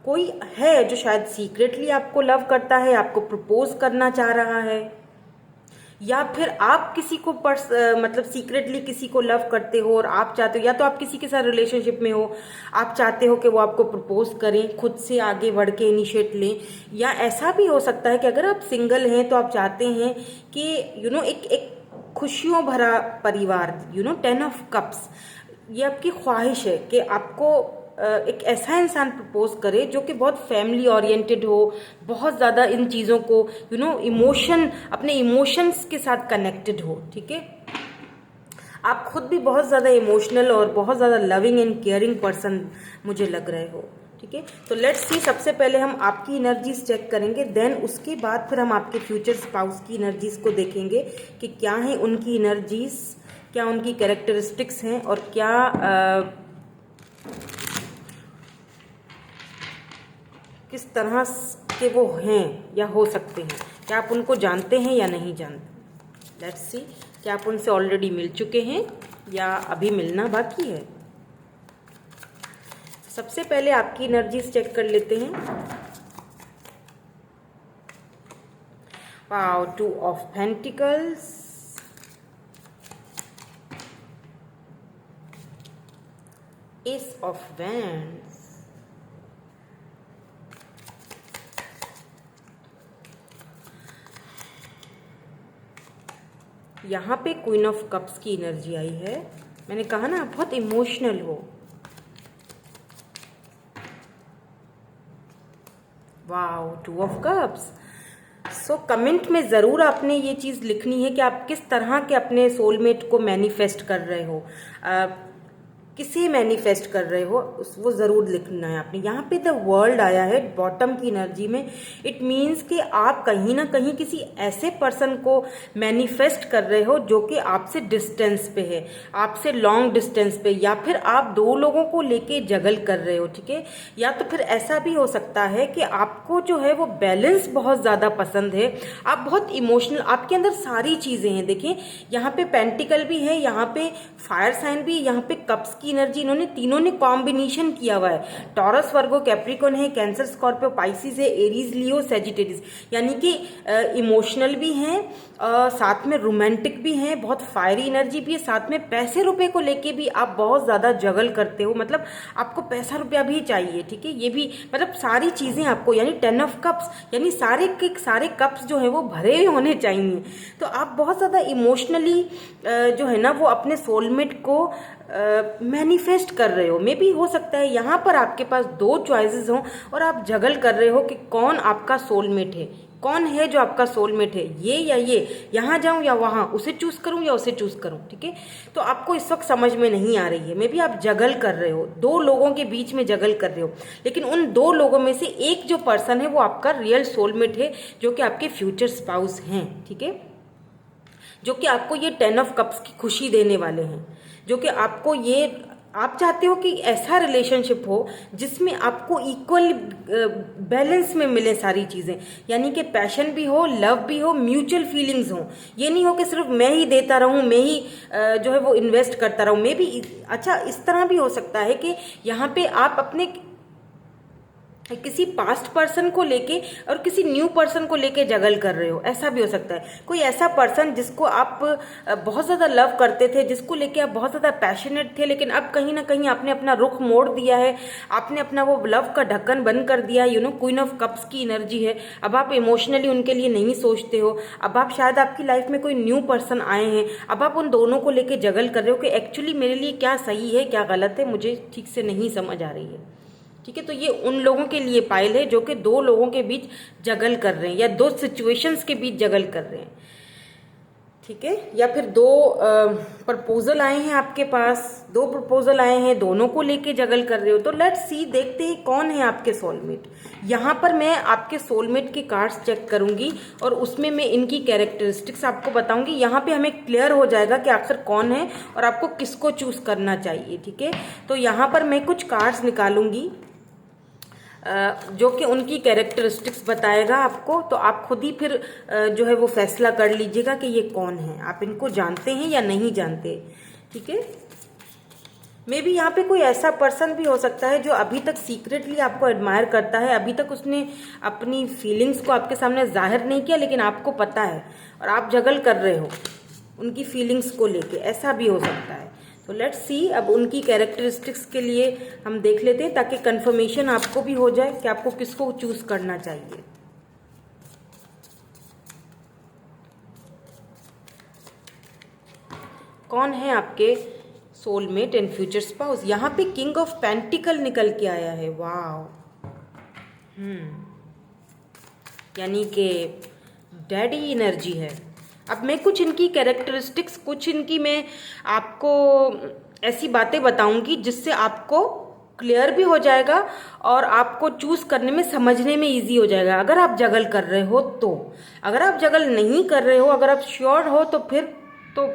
कोई है जो शायद सीक्रेटली आपको लव करता है, आपको प्रपोज करना चाह रहा है, या फिर आप किसी को मतलब सीक्रेटली किसी को लव करते हो और आप चाहते हो, या तो आप किसी के साथ रिलेशनशिप में हो, आप चाहते हो कि वो आपको प्रपोज करें, खुद से आगे बढ़ के इनिशिएट लें, या ऐसा भी हो सकता है कि अगर आप सिंगल हैं तो आप चाहते हैं कि एक खुशियों भरा परिवार, 10 ऑफ कप्स, ये आपकी ख्वाहिश है कि आपको एक ऐसा इंसान प्रपोज करे जो कि बहुत फैमिली ओरिएंटेड हो, बहुत ज़्यादा इन चीज़ों को अपने इमोशंस के साथ कनेक्टेड हो। ठीक है, आप खुद भी बहुत ज़्यादा इमोशनल और बहुत ज़्यादा लविंग एंड केयरिंग पर्सन मुझे लग रहे हो। ठीक है, तो लेट्स सी, सबसे पहले हम आपकी एनर्जीज चेक करेंगे, देन उसके बाद फिर हम आपके फ्यूचर स्पाउस की एनर्जीज को देखेंगे कि क्या है उनकी एनर्जीज, क्या उनकी कैरेक्टरिस्टिक्स हैं और क्या किस तरह के वो हैं या हो सकते हैं, क्या आप उनको जानते हैं या नहीं जानते। लेट्स सी, क्या आप उनसे ऑलरेडी मिल चुके हैं या अभी मिलना बाकी है। सबसे पहले आपकी एनर्जीज चेक कर लेते हैं। Wow, 2 of pentacles, S of wands, यहाँ पे क्वीन ऑफ कप्स की एनर्जी आई है। मैंने कहा ना, बहुत इमोशनल हो। Wow, 2 of cups. So comment में ज़रूर आपने ये चीज़ लिखनी है कि आप किस तरह के अपने सोलमेट को मैनिफेस्ट कर रहे हो, किसे मैनिफेस्ट कर रहे हो, वो ज़रूर लिखना है आपने। यहाँ पे द वर्ल्ड आया है बॉटम की एनर्जी में। इट मीन्स कि आप कहीं ना कहीं किसी ऐसे पर्सन को मैनिफेस्ट कर रहे हो जो कि आपसे डिस्टेंस पे है, आपसे लॉन्ग डिस्टेंस पे, या फिर आप 2 लोगों को लेके जगल कर रहे हो। ठीक है, या तो फिर ऐसा भी हो सकता है कि आपको जो है वो बैलेंस बहुत ज़्यादा पसंद है, आप बहुत इमोशनल, आपके अंदर सारी चीज़ें हैं। देखिए, यहाँ पे पेंटिकल भी है, यहाँ पे फायर साइन भी, यहाँ पे कप्स की एनर्जी इन्होंने तीनों ने कॉम्बिनेशन किया हुआ है। टॉरस, वर्गो, कैप्रिकॉर्न है, कैंसर, स्कॉर्पियो, पाइसिस है, एरीज, लियो, सेजिटेरियस। यानी कि इमोशनल भी हैं, साथ में रोमांटिक भी हैं, बहुत फायरी एनर्जी भी है, साथ में पैसे रुपए को लेके भी आप बहुत ज़्यादा जगल करते हो, मतलब आपको पैसा रुपया भी चाहिए, ठीक है। ये भी मतलब सारी चीज़ें आपको, यानी 10 ऑफ कप्स, यानी सारे के सारे कप्स जो है वो भरे हुए होने चाहिए। तो आप बहुत ज़्यादा इमोशनली जो है ना वो अपने सोलमेट को मैनिफेस्ट कर रहे हो। मे बी हो सकता है यहाँ पर आपके पास दो चॉइसेस हों और आप जगल कर रहे हो कि कौन आपका सोलमेट है, कौन है जो आपका सोलमेट है, ये या ये, यहाँ जाऊँ या वहाँ, उसे चूज करूँ या उसे चूज करूँ, ठीक है। तो आपको इस वक्त समझ में नहीं आ रही है, मे बी आप जगल कर रहे हो, दो लोगों के बीच में जगल कर रहे हो, लेकिन उन दो लोगों में से एक जो पर्सन है वो आपका रियल सोलमेट है, जो कि आपके फ्यूचर स्पाउस हैं, ठीक है, जो कि आपको ये 10 ऑफ कप्स की खुशी देने वाले हैं, जो कि आपको ये, आप चाहते हो कि ऐसा रिलेशनशिप हो जिसमें आपको इक्वल बैलेंस में मिले सारी चीज़ें, यानी कि पैशन भी हो, लव भी हो, म्यूचुअल फीलिंग्स हो। ये नहीं हो कि सिर्फ मैं ही देता रहूं, मैं ही जो है वो इन्वेस्ट करता रहूं। मे भी अच्छा इस तरह भी हो सकता है कि यहाँ पे आप अपने किसी पास्ट पर्सन को लेके और किसी न्यू पर्सन को लेके जगल कर रहे हो, ऐसा भी हो सकता है। कोई ऐसा पर्सन जिसको आप बहुत ज़्यादा लव करते थे, जिसको लेके आप बहुत ज़्यादा पैशनेट थे, लेकिन अब कहीं ना कहीं आपने अपना रुख मोड़ दिया है, आपने अपना वो लव का ढक्कन बंद कर दिया है। You know, queen of cups की एनर्जी है। अब आप इमोशनली उनके लिए नहीं सोचते हो, अब आप शायद आपकी लाइफ में कोई न्यू पर्सन आए हैं, अब आप उन दोनों को लेके जगल कर रहे हो कि एक्चुअली मेरे लिए क्या सही है क्या गलत है, मुझे ठीक से नहीं समझ आ रही है, ठीक है। तो ये उन लोगों के लिए पाइल है जो कि दो लोगों के बीच जगल कर रहे हैं या दो सिचुएशंस के बीच जगल कर रहे हैं, ठीक है। या फिर दो प्रपोजल आए हैं आपके पास, दो प्रपोजल आए हैं, दोनों को लेके जगल कर रहे हो। तो लेट्स सी, देखते हैं कौन है आपके सोलमेट। यहाँ पर मैं आपके सोलमेट के कार्ड्स चेक करूंगी और उसमें मैं इनकी कैरेक्टरिस्टिक्स आपको बताऊंगी। यहाँ पे हमें क्लियर हो जाएगा कि आखिर कौन है और आपको किसको चूज करना चाहिए, ठीक है। तो यहाँ पर मैं कुछ कार्ड्स निकालूंगी जो कि उनकी कैरेक्टरिस्टिक्स बताएगा आपको। तो आप खुद ही फिर जो है वो फैसला कर लीजिएगा कि ये कौन है, आप इनको जानते हैं या नहीं जानते, ठीक है। मे बी यहाँ पे कोई ऐसा पर्सन भी हो सकता है जो अभी तक सीक्रेटली आपको एडमायर करता है, अभी तक उसने अपनी फीलिंग्स को आपके सामने जाहिर नहीं किया, लेकिन आपको पता है और आप जगल कर रहे हो उनकी फीलिंग्स को लेके, ऐसा भी हो सकता है। तो लेट्स सी, अब उनकी कैरेक्टरिस्टिक्स के लिए हम देख लेते हैं ताकि कंफर्मेशन आपको भी हो जाए कि आपको किसको चूज करना चाहिए। कौन है आपके सोलमेट एंड फ्यूचर स्पाउस। यहाँ पे किंग ऑफ पेंटिकल निकल के आया है, वाह। यानी कि डैडी एनर्जी है। अब मैं कुछ इनकी कैरेक्टरिस्टिक्स, कुछ इनकी मैं आपको ऐसी बातें बताऊंगी जिससे आपको क्लियर भी हो जाएगा और आपको चूज करने में, समझने में इजी हो जाएगा। अगर आप जगल कर रहे हो तो, अगर आप जगल नहीं कर रहे हो, अगर आप श्योर हो तो फिर तो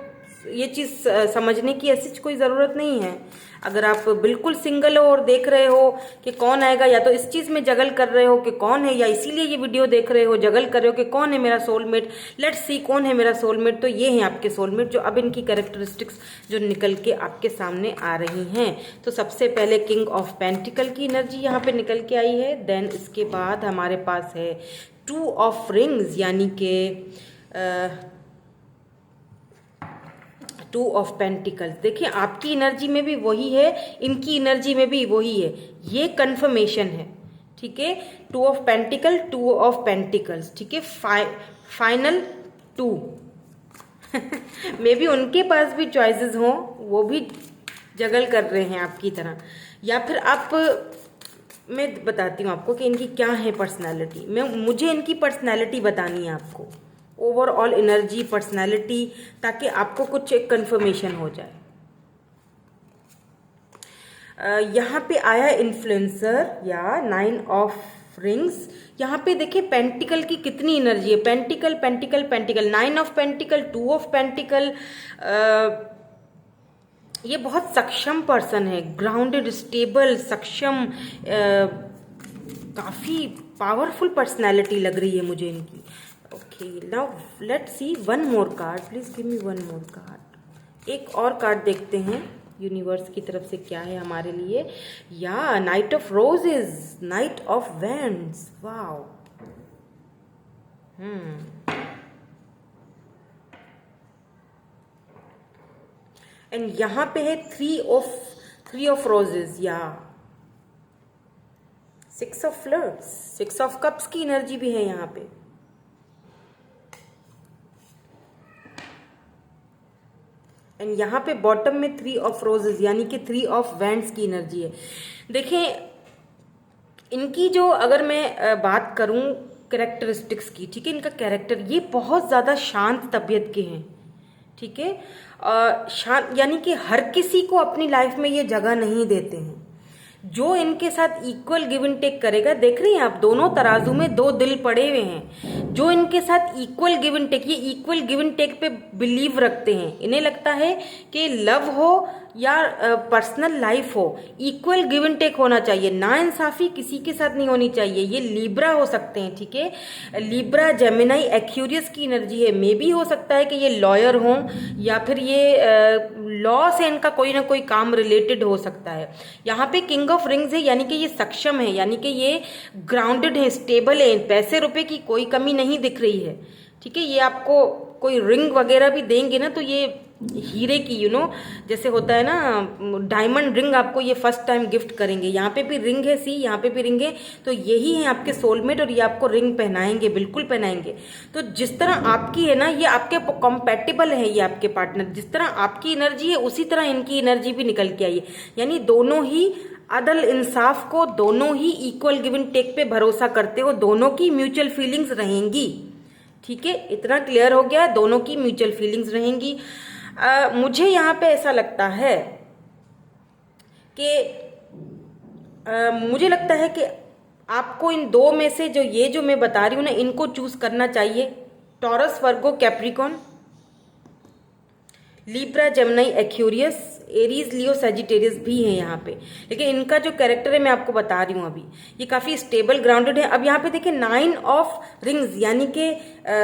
ये चीज़ समझने की ऐसी कोई ज़रूरत नहीं है। अगर आप बिल्कुल सिंगल हो और देख रहे हो कि कौन आएगा, या तो इस चीज़ में जगल कर रहे हो कि कौन है, या इसीलिए ये वीडियो देख रहे हो, जगल कर रहे हो कि कौन है मेरा सोलमेट, लेट्स सी कौन है मेरा सोलमेट। तो ये हैं आपके सोलमेट, जो अब इनकी कैरेक्टरिस्टिक्स जो निकल के आपके सामने आ रही हैं। तो सबसे पहले किंग ऑफ पेंटिकल की एनर्जी यहाँ पे निकल के आई है। देन इसके बाद हमारे पास है 2 ऑफ रिंग्स, यानी कि 2 ऑफ पेंटिकल्स। देखिए आपकी एनर्जी में भी वही है, इनकी एनर्जी में भी वही है, ये कंफर्मेशन है, ठीक है। 2 ऑफ पेंटिकल, 2 ऑफ पेंटिकल्स, ठीक है। फाइनल 2 मे बी उनके पास भी चॉइसेस हों, वो भी जगल कर रहे हैं आपकी तरह, या फिर आप, मैं बताती हूँ आपको कि इनकी क्या है पर्सनालिटी। मुझे इनकी पर्सनालिटी बतानी है आपको, ओवरऑल एनर्जी, पर्सनालिटी, ताकि आपको कुछ एक कंफर्मेशन हो जाए। यहाँ पे आया इन्फ्लुएंसर या 9 ऑफ रिंग्स। यहाँ पे देखिए पेंटिकल की कितनी एनर्जी है, pentacle pentacle pentacle, 9 of pentacle, 2 of pentacle. ये बहुत सक्षम पर्सन है, ग्राउंडेड, स्टेबल, सक्षम, काफ़ी पावरफुल पर्सनैलिटी लग रही है मुझे इनकी। Okay, now let's see one more card, please give me one more card. एक और कार्ड देखते हैं यूनिवर्स की तरफ से क्या है हमारे लिए। या night of roses, night of wands, wow. And यहाँ पे है थ्री ऑफ रोजेस, या 6 ऑफ फ्लर्ट्स, 6 ऑफ कप्स की एनर्जी भी है यहाँ पे। एंड यहाँ पे बॉटम में 3 ऑफ रोजेस यानी कि 3 ऑफ वैंड्स की एनर्जी है। देखें इनकी जो, अगर मैं बात करूं कैरेक्टरिस्टिक्स की, ठीक है, इनका कैरेक्टर, ये बहुत ज़्यादा शांत तबीयत के हैं, ठीक है। शांत यानी कि हर किसी को अपनी लाइफ में ये जगह नहीं देते हैं। जो इनके साथ इक्वल गिव एंड टेक करेगा, देख रही हैं आप, दोनों तराजू में 2 दिल पड़े हुए हैं। जो इनके साथ इक्वल गिव एंड टेक, ये इक्वल गिव एंड टेक पे बिलीव रखते हैं। इन्हें लगता है कि लव हो या पर्सनल लाइफ हो, इक्वल गिव एंड टेक होना चाहिए, ना इंसाफी किसी के साथ नहीं होनी चाहिए। ये लिब्रा हो सकते हैं, ठीक है, लिब्रा, जेमिनाई, एक्यूरियस की एनर्जी है। मे भी हो सकता है कि ये लॉयर हों या फिर ये लॉ से इनका कोई ना कोई काम रिलेटेड हो सकता है। यहाँ पे किंग ऑफ रिंग्स है यानी कि ये सक्षम है, यानी कि ये ग्राउंडेड है, स्टेबल है, पैसे रुपए की कोई कमी नहीं दिख रही है, ठीक है। ये आपको कोई रिंग वगैरह भी देंगे ना तो ये हीरे की, जैसे होता है ना डायमंड रिंग, आपको ये फर्स्ट टाइम गिफ्ट करेंगे। यहाँ पे भी रिंग है, सी यहाँ पे भी रिंग है, तो यही है आपके सोलमेट और ये आपको रिंग पहनाएंगे, बिल्कुल पहनाएंगे। तो जिस तरह आपकी है ना, ये आपके कॉम्पैटिबल है, ये आपके पार्टनर, जिस तरह आपकी एनर्जी है उसी तरह इनकी एनर्जी भी निकल के आई है। यानी दोनों ही अदल इंसाफ को, दोनों ही इक्वल गिव एंड टेक पे भरोसा करते हो, दोनों की म्यूचुअल फीलिंग्स रहेंगी, ठीक है, इतना क्लियर हो गया, दोनों की म्यूचुअल फीलिंग्स रहेंगी। मुझे यहाँ पे ऐसा लगता है कि मुझे लगता है कि आपको इन 2 में से जो मैं बता रही हूँ ना, इनको चूज करना चाहिए। Taurus, Virgo, Capricorn, Libra, Gemini, Aquarius, Aries, Leo, Sagittarius भी है यहाँ पे। लेकिन इनका जो कैरेक्टर है मैं आपको बता रही हूँ अभी, ये काफी स्टेबल ग्राउंडेड है। अब यहाँ पे देखिए 9 ऑफ रिंग्स यानी कि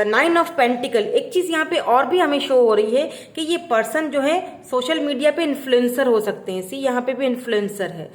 9 ऑफ पेंटिकल। एक चीज यहाँ पे और भी हमें शो हो रही है कि ये पर्सन जो है सोशल मीडिया पे इन्फ्लुएंसर हो सकते हैं। सी यहाँ पे भी इन्फ्लुएंसर है।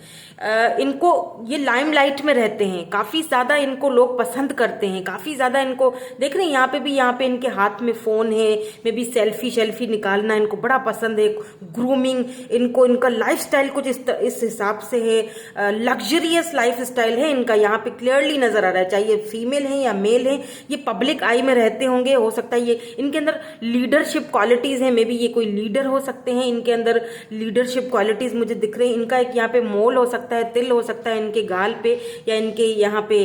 इनको ये लाइमलाइट में रहते हैं, काफी ज्यादा इनको लोग पसंद करते हैं, काफी ज्यादा इनको देख रहे हैं। यहाँ पे इनके हाथ में फोन है, मे बी सेल्फी निकालना इनको बड़ा पसंद है। ग्रूमिंग, इनका लाइफस्टाइल कुछ इस हिसाब से है, लग्जरियस लाइफस्टाइल है इनका, यहाँ पे क्लियरली नजर आ रहा है। चाहे ये फीमेल है या मेल है, ये पब्लिक आई में रहते होंगे। हो सकता है ये इनके अंदर लीडरशिप क्वालिटीज है, मे बी ये कोई लीडर हो सकते हैं, इनके अंदर लीडरशिप क्वालिटीज मुझे दिख रही है। इनका एक यहाँ पे मोल हो सकता है, तिल हो सकता है इनके गाल पे या इनके यहाँ पे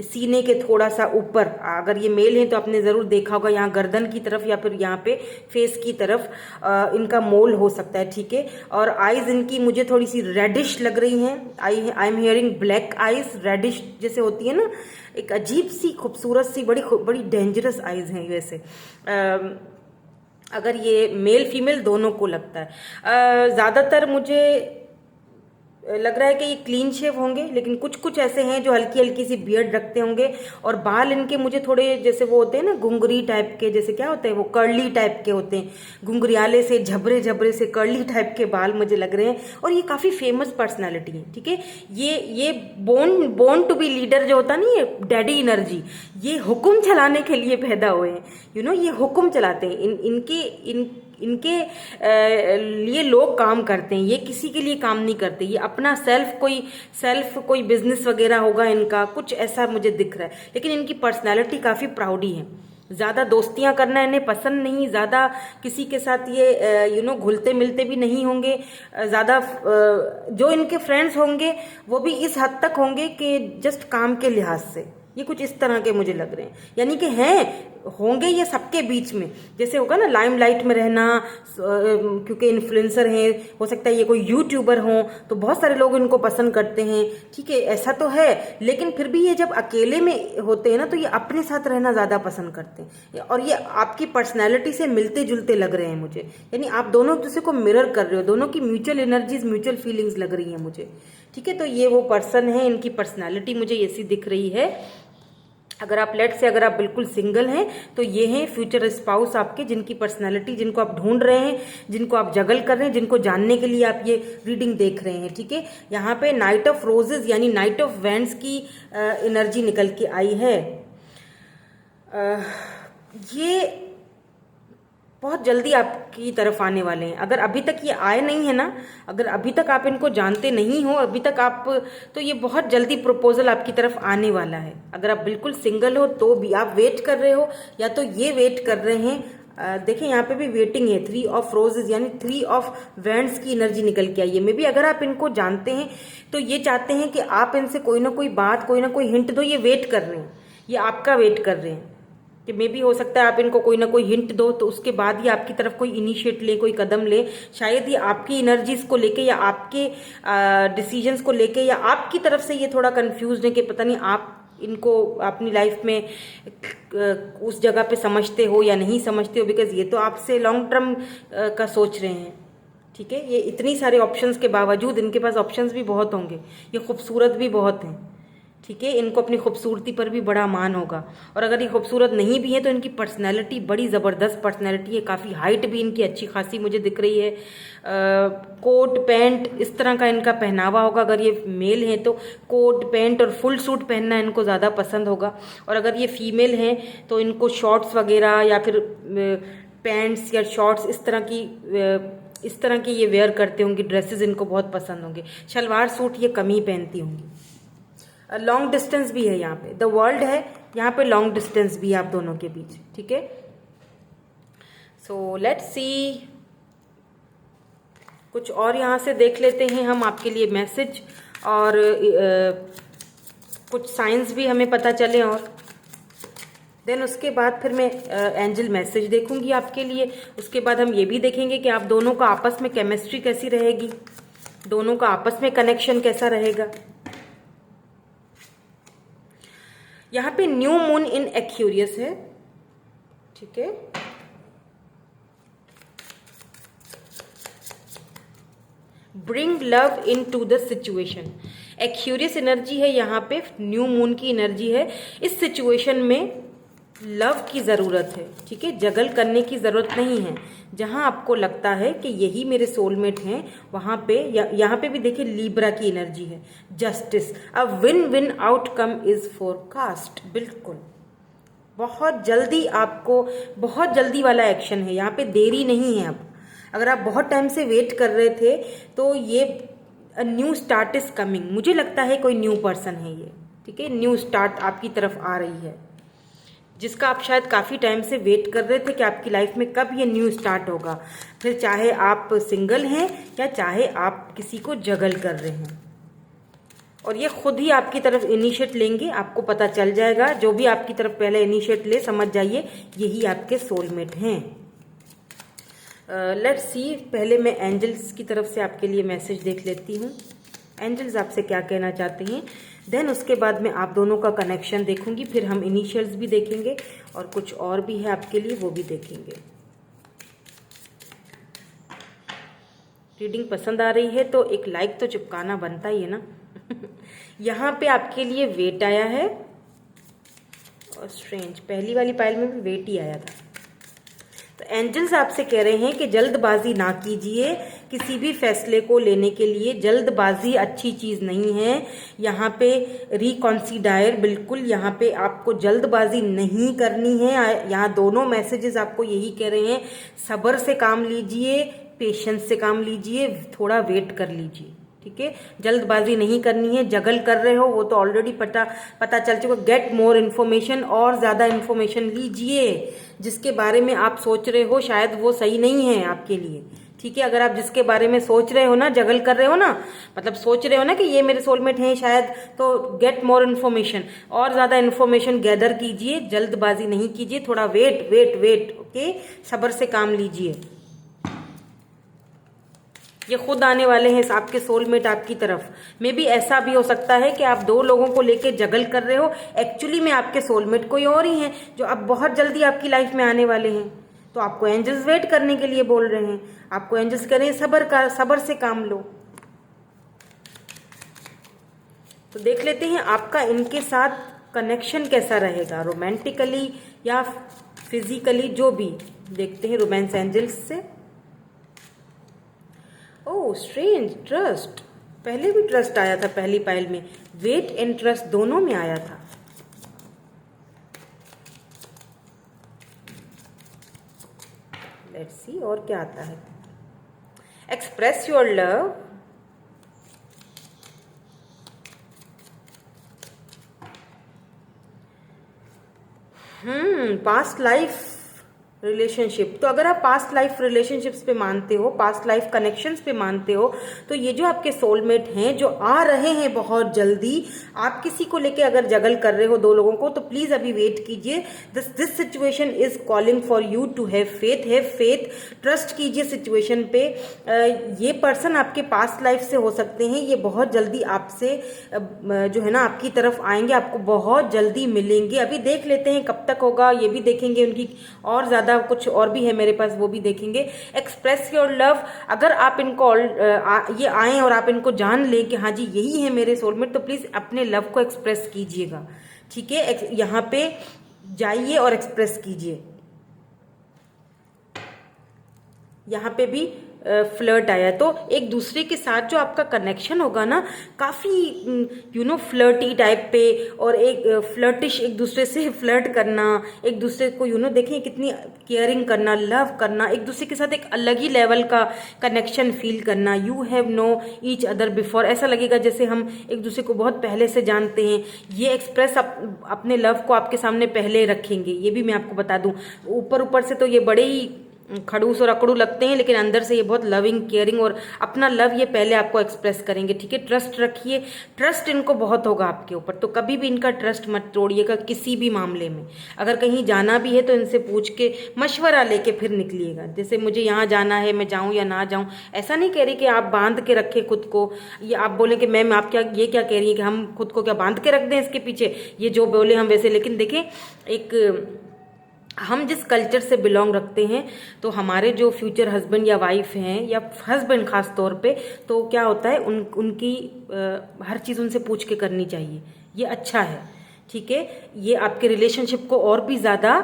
सीने के थोड़ा सा ऊपर। अगर ये मेल है तो आपने जरूर देखा होगा यहाँ गर्दन की तरफ या फिर यहाँ पे फेस की तरफ इनका मोल हो सकता है, ठीक है। और आईज इनकी मुझे थोड़ी सी रेडिश लग रही हैं। I am hearing black eyes, reddish जैसे होती है ना, एक अजीब सी खूबसूरत सी बड़ी डेंजरस आईज हैं वैसे। अगर ये मेल फीमेल दोनों को लगता है। ज्यादातर मुझे लग रहा है कि ये क्लीन शेव होंगे, लेकिन कुछ ऐसे हैं जो हल्की हल्की सी बियर्ड रखते होंगे। और बाल इनके मुझे थोड़े जैसे वो होते हैं ना घुंघरी टाइप के, जैसे क्या होते हैं वो कर्ली टाइप के होते हैं, घुंघरियाले से झबरे से कर्ली टाइप के बाल मुझे लग रहे हैं। और ये काफी फेमस पर्सनैलिटी है, ठीक है। ये बोर्न टू बी लीडर जो होता नहीं है, डैडी एनर्जी, ये हुक्म चलाने के लिए पैदा हुए हैं, ये हुक्म चलाते हैं। इनके लिए लोग काम करते हैं, ये किसी के लिए काम नहीं करते। ये अपना सेल्फ कोई बिजनेस वगैरह होगा इनका, कुछ ऐसा मुझे दिख रहा है। लेकिन इनकी पर्सनालिटी काफी प्राउडी है। ज्यादा दोस्तियां करना इन्हें पसंद नहीं, ज्यादा किसी के साथ ये घुलते मिलते भी नहीं होंगे। ज्यादा जो इनके फ्रेंड्स होंगे वो भी इस हद तक होंगे कि जस्ट काम के लिहाज से, ये कुछ इस तरह के मुझे लग रहे हैं। यानी कि होंगे ये सबके बीच में, जैसे होगा ना लाइमलाइट में रहना, क्योंकि इन्फ्लुएंसर हैं, हो सकता है ये कोई यूट्यूबर हो तो बहुत सारे लोग इनको पसंद करते हैं, ठीक है, ऐसा तो है। लेकिन फिर भी ये जब अकेले में होते हैं ना तो ये अपने साथ रहना ज्यादा पसंद करते हैं। और ये आपकी पर्सनैलिटी से मिलते जुलते लग रहे हैं मुझे, यानी आप दोनों एक दूसरे को मिरर कर रहे हो, दोनों की म्यूचुअल एनर्जीज, म्यूचुअल फीलिंग्स लग रही है मुझे, ठीक है। तो ये वो पर्सन है, इनकी पर्सनैलिटी मुझे ऐसी दिख रही है। अगर आप लेट से अगर आप बिल्कुल सिंगल हैं तो ये हैं फ्यूचर स्पाउस आपके, जिनकी पर्सनैलिटी, जिनको आप ढूंढ रहे हैं, जिनको आप जगल कर रहे हैं, जिनको जानने के लिए आप ये रीडिंग देख रहे हैं। ठीक है, यहाँ पे नाइट ऑफ रोजेज यानी नाइट ऑफ वैंड्स की एनर्जी निकल के आई है। ये बहुत जल्दी आपकी तरफ आने वाले हैं। अगर अभी तक ये आए नहीं है ना, अगर अभी तक आप इनको जानते नहीं हो, अभी तक आप, तो ये बहुत जल्दी प्रपोजल आपकी तरफ आने वाला है। अगर आप बिल्कुल सिंगल हो तो भी आप वेट कर रहे हो, या तो ये वेट कर रहे हैं। देखिए यहाँ पे भी वेटिंग है, 3 ऑफ रोजेज यानी 3 ऑफ वैंड्स की एनर्जी निकल के आई है। मे बी अगर आप इनको जानते हैं तो ये चाहते हैं कि आप इनसे कोई ना कोई बात, कोई ना कोई हिंट दो। ये वेट कर रहे हैं, ये आपका वेट कर रहे हैं कि मे भी हो सकता है आप इनको कोई ना कोई हिंट दो, तो उसके बाद ही आपकी तरफ कोई इनिशिएट ले, कोई कदम ले। शायद ये आपकी एनर्जीज को लेके या आपके डिसीजंस को लेके, या आपकी तरफ से ये थोड़ा कंफ्यूज है कि पता नहीं आप इनको अपनी लाइफ में उस जगह पे समझते हो या नहीं समझते हो, बिकॉज ये तो आपसे लॉन्ग टर्म का सोच रहे हैं। ठीक है, ये इतनी सारे ऑप्शंस के बावजूद इनके पास ऑप्शंस भी बहुत होंगे, ये खूबसूरत भी बहुत हैं। ठीक है, इनको अपनी खूबसूरती पर भी बड़ा मान होगा, और अगर ये खूबसूरत नहीं भी है तो इनकी पर्सनैलिटी बड़ी ज़बरदस्त पर्सनैलिटी है। काफ़ी हाइट भी इनकी अच्छी खासी मुझे दिख रही है। कोट पैंट इस तरह का इनका पहनावा होगा। अगर ये मेल हैं तो कोट पैंट और फुल सूट पहनना इनको ज़्यादा पसंद होगा, और अगर ये फीमेल हैं तो इनको शॉर्ट्स वगैरह या फिर पैंट्स या शॉर्ट्स इस तरह की ये वेयर करते होंगे। ड्रेसेस इनको बहुत पसंद होंगे। शलवार सूट ये कम ही पहनती होंगी। लॉन्ग डिस्टेंस भी है यहाँ पे, द वर्ल्ड है, यहाँ पे लॉन्ग डिस्टेंस भी है आप दोनों के बीच। ठीक है, सो लेट्स सी, कुछ और यहाँ से देख लेते हैं हम आपके लिए मैसेज, और कुछ साइंस भी हमें पता चले, और देन उसके बाद फिर मैं एंजल मैसेज देखूंगी आपके लिए। उसके बाद हम ये भी देखेंगे कि आप दोनों का आपस में केमिस्ट्री कैसी रहेगी, दोनों का आपस में कनेक्शन कैसा रहेगा। यहाँ पे न्यू मून इन एक्यूरियस है। ठीक है, bring love into the situation. Aquarius energy है, यहाँ पे न्यू मून की एनर्जी है। इस सिचुएशन में लव की ज़रूरत है। ठीक है, जगल करने की ज़रूरत नहीं है। जहाँ आपको लगता है कि यही मेरे सोलमेट हैं, वहाँ पे यहाँ पे भी देखिए लिब्रा की एनर्जी है, justice. A win win outcome is forecast. बिल्कुल बहुत जल्दी, आपको बहुत जल्दी वाला एक्शन है, यहाँ पे देरी नहीं है। अब अगर आप बहुत टाइम से वेट कर रहे थे तो ये न्यू स्टार्ट इज कमिंग। मुझे लगता है कोई न्यू पर्सन है ये। ठीक है, न्यू स्टार्ट आपकी तरफ आ रही है, जिसका आप शायद काफ़ी टाइम से वेट कर रहे थे कि आपकी लाइफ में कब ये न्यू स्टार्ट होगा। फिर चाहे आप सिंगल हैं या चाहे आप किसी को जगल कर रहे हैं, और ये खुद ही आपकी तरफ इनिशिएट लेंगे। आपको पता चल जाएगा, जो भी आपकी तरफ पहले इनिशिएट ले, समझ जाइए यही आपके सोलमेट हैं। लेट्स सी, पहले मैं एंजल्स की तरफ से आपके लिए मैसेज देख लेती हूँ। एंजल्स आपसे क्या कहना चाहते हैं, देन उसके बाद मैं आप दोनों का कनेक्शन देखूंगी। फिर हम इनिशियल्स भी देखेंगे, और कुछ और भी है आपके लिए, वो भी देखेंगे। रीडिंग पसंद आ रही है तो एक लाइक तो चिपकाना बनता ही है ना। यहाँ पे आपके लिए वेट आया है, और स्ट्रेंज, पहली वाली पाइल में भी वेट ही आया था। तो एंजल्स आपसे कह रहे हैं कि जल्दबाजी ना कीजिए, किसी भी फैसले को लेने के लिए जल्दबाजी अच्छी चीज़ नहीं है। यहाँ पे रिकॉन्सिडायर, बिल्कुल यहाँ पे आपको जल्दबाजी नहीं करनी है। यहाँ दोनों मैसेजेस आपको यही कह रहे हैं, सब्र से काम लीजिए, पेशेंस से काम लीजिए, थोड़ा वेट कर लीजिए। ठीक है, जल्दबाजी नहीं करनी है। जगल कर रहे हो वो तो ऑलरेडी पता चल चुका। गेट मोर इन्फॉर्मेशन, और ज़्यादा इन्फॉर्मेशन लीजिए। जिसके बारे में आप सोच रहे हो शायद वो सही नहीं है आपके लिए। ठीक है, अगर आप जिसके बारे में सोच रहे हो ना, जगल कर रहे हो ना, मतलब सोच रहे हो ना कि ये मेरे सोलमेट हैं शायद, तो गेट मोर इन्फॉर्मेशन, और ज़्यादा इन्फॉर्मेशन गैदर कीजिए। जल्दबाजी नहीं कीजिए, थोड़ा वेट वेट वेट। ओके, सब्र से काम लीजिए। ये खुद आने वाले हैं आपके सोलमेट आपकी तरफ। मे बी ऐसा भी हो सकता है कि आप दो लोगों को लेके जगल कर रहे हो, एक्चुअली में आपके सोलमेट कोई और ही हैं जो अब बहुत जल्दी आपकी लाइफ में आने वाले हैं। तो आपको एंजल्स वेट करने के लिए बोल रहे हैं, आपको एंजल्स कह रहे हैं सब्र से काम लो। तो देख लेते हैं आपका इनके साथ कनेक्शन कैसा रहेगा, रोमांटिकली या फिजिकली, जो भी। देखते हैं रोमांस एंजल्स से। ओह स्ट्रेंज, ट्रस्ट, पहले भी ट्रस्ट आया था पहली पाइल में, वेट एंड ट्रस्ट दोनों में आया था। लेट्स सी और क्या आता है। Express your love, past life relationship. तो अगर आप पास्ट लाइफ रिलेशनशिप्स पे मानते हो, पास्ट लाइफ कनेक्शंस पे मानते हो, तो ये जो आपके सोलमेट हैं जो आ रहे हैं बहुत जल्दी, आप किसी को लेके अगर जगल कर रहे हो दो लोगों को, तो प्लीज अभी वेट कीजिए। This situation is calling for you to have faith, trust कीजिए सिचुएशन पे। ये पर्सन आपके पास्ट लाइफ से हो सकते हैं, ये बहुत जल्दी आपसे जो है ना आपकी तरफ आएंगे, आपको बहुत जल्दी मिलेंगे। अभी देख लेते हैं कब तक होगा, ये भी देखेंगे, उनकी और ज्यादा कुछ और भी है मेरे पास, वो भी देखेंगे। एक्सप्रेस योर लव, अगर आप इनको ये आए और आप इनको जान लें कि हाँ जी यही है मेरे सोलमेट, तो प्लीज अपने लव को एक्सप्रेस कीजिएगा, ठीक है। यहाँ पे जाइए और एक्सप्रेस कीजिए। यहाँ पे भी फ्लर्ट आया, तो एक दूसरे के साथ जो आपका कनेक्शन होगा ना, काफ़ी फ्लर्टी टाइप पे, और एक फ्लर्टिश, एक दूसरे से फ्लर्ट करना, एक दूसरे को देखें कितनी केयरिंग करना, लव करना, एक दूसरे के साथ एक अलग ही लेवल का कनेक्शन फील करना। You have no each other before, ऐसा लगेगा जैसे हम एक दूसरे को बहुत पहले से जानते हैं। ये एक्सप्रेस अपने लव को आपके सामने पहले रखेंगे, ये भी मैं आपको बता दूं। ऊपर ऊपर से तो ये बड़े ही खड़ूस और अकड़ू लगते हैं, लेकिन अंदर से ये बहुत लविंग, केयरिंग और अपना लव ये पहले आपको एक्सप्रेस करेंगे, ठीक है। ट्रस्ट रखिए, ट्रस्ट इनको बहुत होगा आपके ऊपर, तो कभी भी इनका ट्रस्ट मत तोड़िएगा किसी भी मामले में। अगर कहीं जाना भी है तो इनसे पूछ के मशवरा लेके फिर निकलिएगा। जैसे मुझे यहाँ जाना है, मैं जाऊँ या ना जाऊँ, ऐसा नहीं कह रही कि आप बांध के रखें खुद को, ये आप बोले कि मैम आप ये क्या कह रही है कि हम खुद को क्या बांध के रख दें इसके पीछे, ये जो बोले हम वैसे। लेकिन देखें, एक हम जिस कल्चर से बिलोंग रखते हैं, तो हमारे जो फ्यूचर हस्बैंड या वाइफ हैं, या हस्बैंड खास तौर पे, तो क्या होता है उनकी हर चीज़ उनसे पूछ के करनी चाहिए, ये अच्छा है, ठीक है। ये आपके रिलेशनशिप को और भी ज़्यादा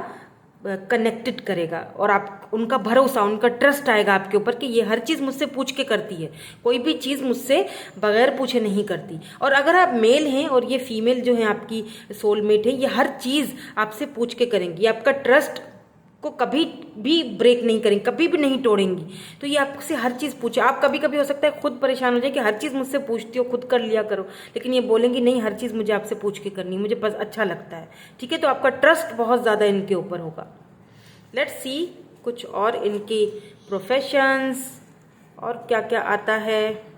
कनेक्टेड करेगा, और आप उनका भरोसा, उनका ट्रस्ट आएगा आपके ऊपर कि ये हर चीज़ मुझसे पूछ के करती है, कोई भी चीज़ मुझसे बगैर पूछे नहीं करती। और अगर आप मेल हैं और ये फीमेल जो है आपकी सोलमेट है, ये हर चीज़ आपसे पूछ के करेंगी, आपका ट्रस्ट को कभी भी ब्रेक नहीं करेंगी, कभी भी नहीं तोड़ेंगी। तो ये आपसे हर चीज़ पूछे। आप कभी कभी हो सकता है खुद परेशान हो जाए कि हर चीज़ मुझसे पूछती हो, खुद कर लिया करो, लेकिन ये बोलेंगी नहीं, हर चीज़ मुझे आपसे पूछ के करनी, मुझे बस अच्छा लगता है, ठीक है। तो आपका ट्रस्ट बहुत ज़्यादा इनके ऊपर होगा। लेट्स सी कुछ और इनके प्रोफेशंस और क्या क्या आता है।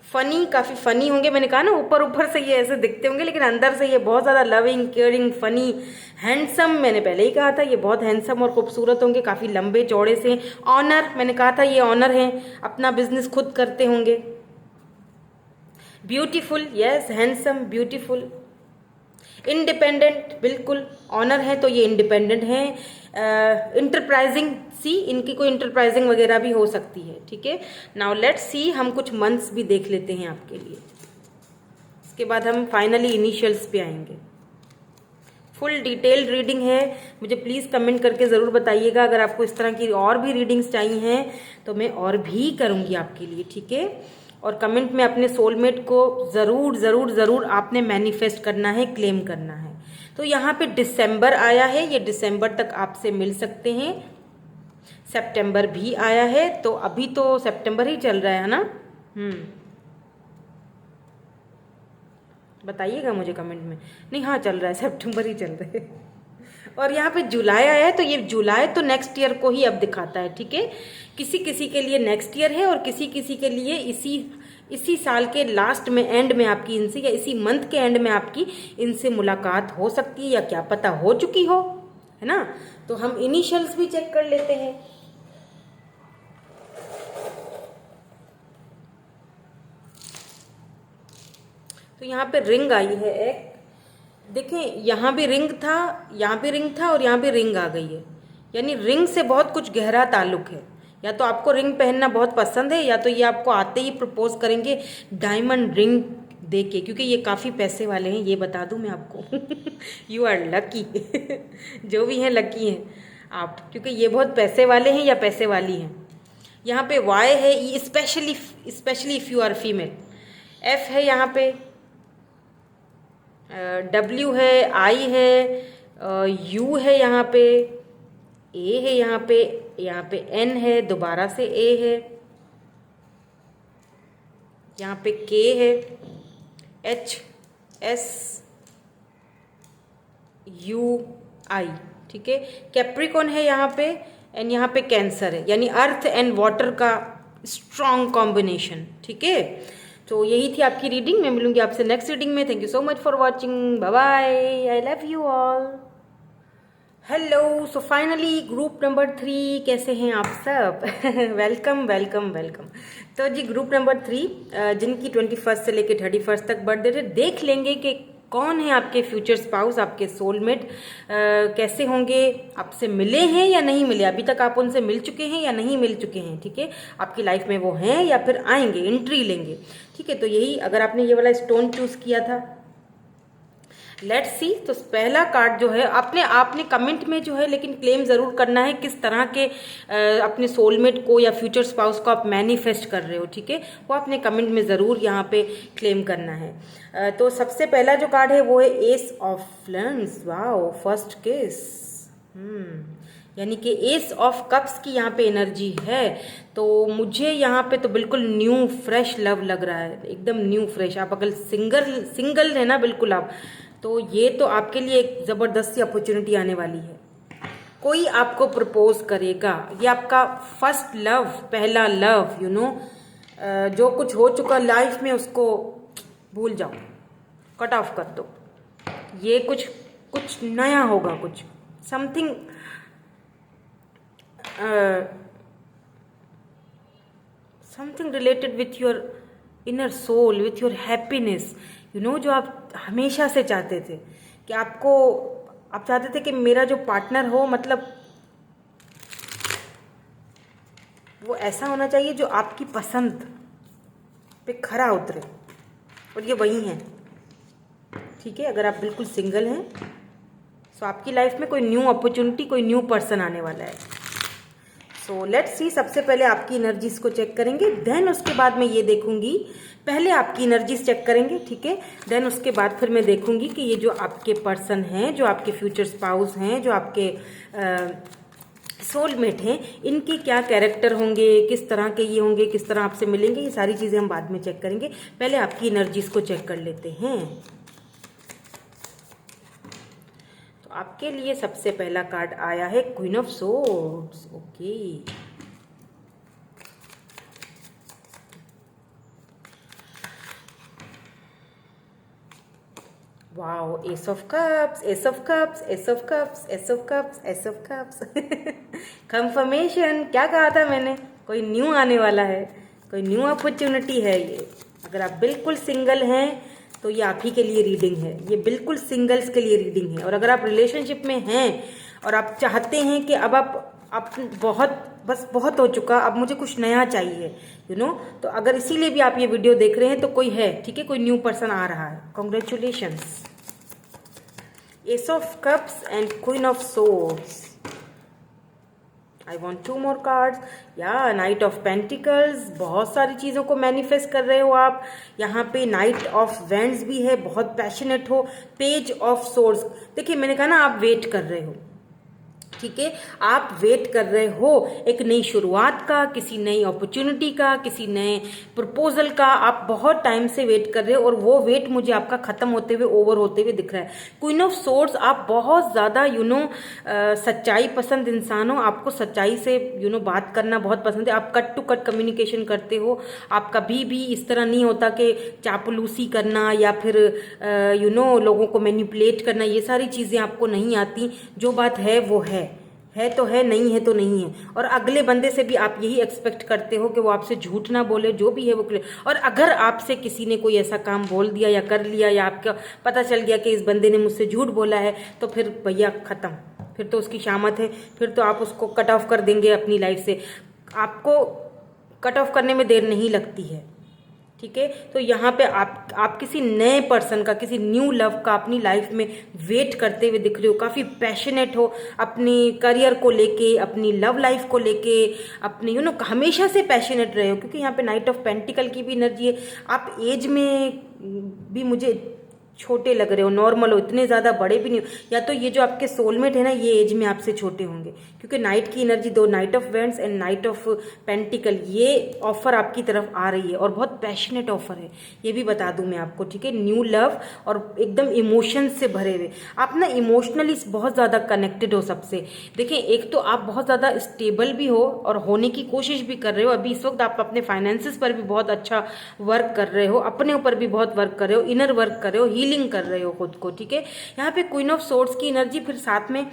फनी, काफ़ी फनी होंगे, मैंने कहा ना ऊपर ऊपर से ये ऐसे दिखते होंगे, लेकिन अंदर से ये बहुत ज़्यादा लविंग, केयरिंग, फनी, हैंडसम, मैंने पहले ही कहा था ये बहुत हैंडसम और खूबसूरत होंगे, काफ़ी लंबे चौड़े से। ऑनर, मैंने कहा था ये ऑनर हैं, अपना बिजनेस खुद करते होंगे। Beautiful, yes, handsome, beautiful. Independent, बिल्कुल, ऑनर है तो ये इंडिपेंडेंट हैं। इंटरप्राइजिंग, सी इनकी कोई इंटरप्राइजिंग वगैरह भी हो सकती है, ठीक है। नाउ लेट्स सी, हम कुछ मंथ्स भी देख लेते हैं आपके लिए, इसके बाद हम फाइनली इनिशियल्स पे आएंगे। फुल डिटेल्ड रीडिंग है, मुझे प्लीज़ कमेंट करके ज़रूर बताइएगा। अगर आपको इस तरह की और भी रीडिंग्स चाहिए हैं तो मैं और भी करूँगी आपके लिए, ठीक है। और कमेंट में अपने सोलमेट को ज़रूर ज़रूर ज़रूर आपने मैनिफेस्ट करना है, क्लेम करना है। तो यहाँ पे दिसंबर आया है, ये दिसंबर तक आपसे मिल सकते हैं। सितंबर भी आया है, तो अभी तो सितंबर ही चल रहा है ना। बताइएगा मुझे कमेंट में। नहीं, हाँ चल रहा है, सितंबर ही चल रहा है। और यहाँ पे जुलाई आया है, तो ये जुलाई तो नेक्स्ट ईयर को ही अब दिखाता है, ठीक है। किसी किसी के लिए नेक्स्ट ईयर है, और किसी किसी के लिए इसी साल के लास्ट में, एंड में आपकी इनसे, या इसी मंथ के एंड में आपकी इनसे मुलाकात हो सकती है, या क्या पता हो चुकी हो, है ना। तो हम इनिशियल्स भी चेक कर लेते हैं। तो यहाँ पे रिंग आई है एक, देखें, यहाँ भी रिंग था, यहाँ भी रिंग था, और यहाँ भी रिंग आ गई है, यानी रिंग से बहुत कुछ गहरा ताल्लुक है। या तो आपको रिंग पहनना बहुत पसंद है, या तो ये आपको आते ही प्रपोज करेंगे डायमंड रिंग देके, क्योंकि ये काफ़ी पैसे वाले हैं, ये बता दूं मैं आपको। You are lucky. जो भी हैं लकी हैं आप, क्योंकि ये बहुत पैसे वाले हैं या पैसे वाली हैं। यहाँ पे वाई है, specially specially if you are female. F है यहाँ पे, डब्ल्यू है, आई है, यू है यहाँ पे, ए है यहाँ पे एन है, दोबारा से ए है, यहाँ पे के है, एच, एस, यू, आई। ठीक है, कैप्रिकॉन है यहाँ पे, एंड यहाँ पे कैंसर है, यानी अर्थ एंड वाटर का स्ट्रॉन्ग कॉम्बिनेशन। ठीक है, तो यही थी आपकी रीडिंग। मैं मिलूंगी आपसे नेक्स्ट रीडिंग में। Thank you so much for watching. Bye bye, I love you all. Hello, so finally group number 3, कैसे हैं आप सब? Welcome welcome welcome. तो जी ग्रुप नंबर 3 जिनकी 21 से लेकर 31 तक बर्थडे है, देख लेंगे कि कौन है आपके फ्यूचर स्पाउस, आपके सोलमेट कैसे होंगे, आपसे मिले हैं या नहीं मिले, अभी तक आप उनसे मिल चुके हैं या नहीं मिल चुके हैं। ठीक है, आपकी लाइफ में वो हैं या फिर आएंगे, एंट्री लेंगे। ठीक है, तो यही, अगर आपने ये वाला स्टोन चूज किया था, लेट्स सी। तो पहला कार्ड जो है, आपने कमेंट में जो है लेकिन क्लेम जरूर करना है किस तरह के अपने सोलमेट को या फ्यूचर स्पाउस को आप मैनिफेस्ट कर रहे हो। ठीक है, वो आपने कमेंट में जरूर यहाँ पे क्लेम करना है। तो सबसे पहला जो कार्ड है वो है एस ऑफ फ्लैंस। Wow, first case. यानी कि एस ऑफ कप्स की यहाँ पे एनर्जी है। तो मुझे यहाँ पे तो बिल्कुल न्यू फ्रेश लव लग रहा है, एकदम न्यू फ्रेश। आप अगर सिंगल है ना बिल्कुल आप, तो ये तो आपके लिए एक ज़बरदस्त सी अपॉर्चुनिटी आने वाली है। कोई आपको प्रपोज करेगा, ये आपका फर्स्ट लव, पहला लव, यू नो। जो कुछ हो चुका लाइफ में उसको भूल जाओ, कट ऑफ कर दो। ये कुछ नया होगा, कुछ something something related with your inner soul, with your happiness, you know. जो आप हमेशा से चाहते थे कि आप चाहते थे कि मेरा जो पार्टनर हो, मतलब वो ऐसा होना चाहिए जो आपकी पसंद पे खरा उतरे, और ये वही है। ठीक है, अगर आप बिल्कुल सिंगल हैं तो आपकी लाइफ में कोई न्यू अपॉर्चुनिटी, कोई न्यू पर्सन आने वाला है। सो लेट्स सी, सबसे पहले आपकी एनर्जीज को चेक करेंगे, देन उसके बाद मैं ये देखूंगी, पहले आपकी एनर्जीज चेक करेंगे। ठीक है, देन उसके बाद फिर मैं देखूंगी कि ये जो आपके पर्सन हैं, जो आपके फ्यूचर स्पाउस हैं, जो आपके सोलमेट हैं, इनके क्या कैरेक्टर होंगे, किस तरह के ये होंगे, किस तरह आपसे मिलेंगे, ये सारी चीज़ें हम बाद में चेक करेंगे। पहले आपकी एनर्जीज को चेक कर लेते हैं। तो आपके लिए सबसे पहला कार्ड आया है queen of swords. Okay, wow, S of cups, S of cups, S of cups, S of cups, S of cups. Confirmation, क्या कहा था मैंने, कोई न्यू आने वाला है, कोई न्यू अपॉर्चुनिटी है ये। अगर आप बिल्कुल सिंगल हैं तो ये आप ही के लिए रीडिंग है, ये बिल्कुल सिंगल्स के लिए रीडिंग है। और अगर आप रिलेशनशिप में हैं और आप चाहते हैं कि अब आप बहुत हो चुका, अब मुझे कुछ नया चाहिए, यू नो, तो अगर इसीलिए भी आप ये वीडियो देख रहे हैं तो कोई है। ठीक है, कोई न्यू पर्सन आ रहा है, congratulations. S of cups and queen of swords. I want 2 more cards। या नाइट ऑफ पेंटिकल्स, बहुत सारी चीज़ों को मैनिफेस्ट कर रहे हो आप। यहाँ पे नाइट ऑफ वेंड्स भी है, बहुत पैशनेट हो। पेज ऑफ सोर्ड्स, देखिए मैंने कहा ना, आप वेट कर रहे हो। ठीक है, आप वेट कर रहे हो एक नई शुरुआत का, किसी नई अपॉर्चुनिटी का, किसी नए प्रपोजल का। आप बहुत टाइम से वेट कर रहे हो और वो वेट मुझे आपका खत्म होते हुए, ओवर होते हुए दिख रहा है। क्वीन ऑफ सोर्ड्स, आप बहुत ज़्यादा सच्चाई पसंद इंसान हो, आपको सच्चाई से बात करना बहुत पसंद है। आप कट टू कट कम्युनिकेशन करते हो। आप कभी भी इस तरह नहीं होता कि चापलूसी करना या फिर लोगों को मैनिपुलेट करना, ये सारी चीज़ें आपको नहीं आती। जो बात है वो है तो है, नहीं है तो नहीं है। और अगले बंदे से भी आप यही एक्सपेक्ट करते हो कि वो आपसे झूठ ना बोले, जो भी है वो करे। और अगर आपसे किसी ने कोई ऐसा काम बोल दिया या कर लिया, या आपका पता चल गया कि इस बंदे ने मुझसे झूठ बोला है, तो फिर भैया खत्म, फिर तो उसकी शामत है, फिर तो आप उसको कट ऑफ कर देंगे अपनी लाइफ से। आपको कट ऑफ करने में देर नहीं लगती है। ठीक है। तो यहाँ पे आप किसी नए पर्सन का, किसी न्यू लव का अपनी लाइफ में वेट करते हुए दिख रहे हो, काफ़ी पैशनेट हो अपनी करियर को लेके, अपनी लव लाइफ को लेके, अपनी हमेशा से पैशनेट रहे हो, क्योंकि यहाँ पे नाइट ऑफ पेंटिकल की भी एनर्जी है। आप एज में भी मुझे छोटे लग रहे हो, नॉर्मल हो, इतने ज़्यादा बड़े भी नहीं हो। या तो ये जो आपके सोलमेट है ना, ये एज में आपसे छोटे होंगे, क्योंकि नाइट की एनर्जी, दो night of vents and night of pentacle, ये ऑफर आपकी तरफ आ रही है और बहुत पैशनेट ऑफर है, ये भी बता दूं मैं आपको, ठीक है। न्यू लव और एकदम इमोशंस से भरे हुए, आप ना इमोशनली बहुत ज़्यादा कनेक्टेड हो सबसे। देखिए, एक तो आप बहुत ज़्यादा स्टेबल भी हो और होने की कोशिश भी कर रहे हो। अभी इस वक्त आप अपने फाइनेंसिस पर भी बहुत अच्छा वर्क कर रहे हो, अपने ऊपर भी बहुत वर्क कर रहे हो, इनर वर्क कर रहे हो, हीलिंग कर रहे हो खुद को, ठीक है। यहाँ पे क्वीन ऑफ सोर्ड्स की एनर्जी, फिर साथ में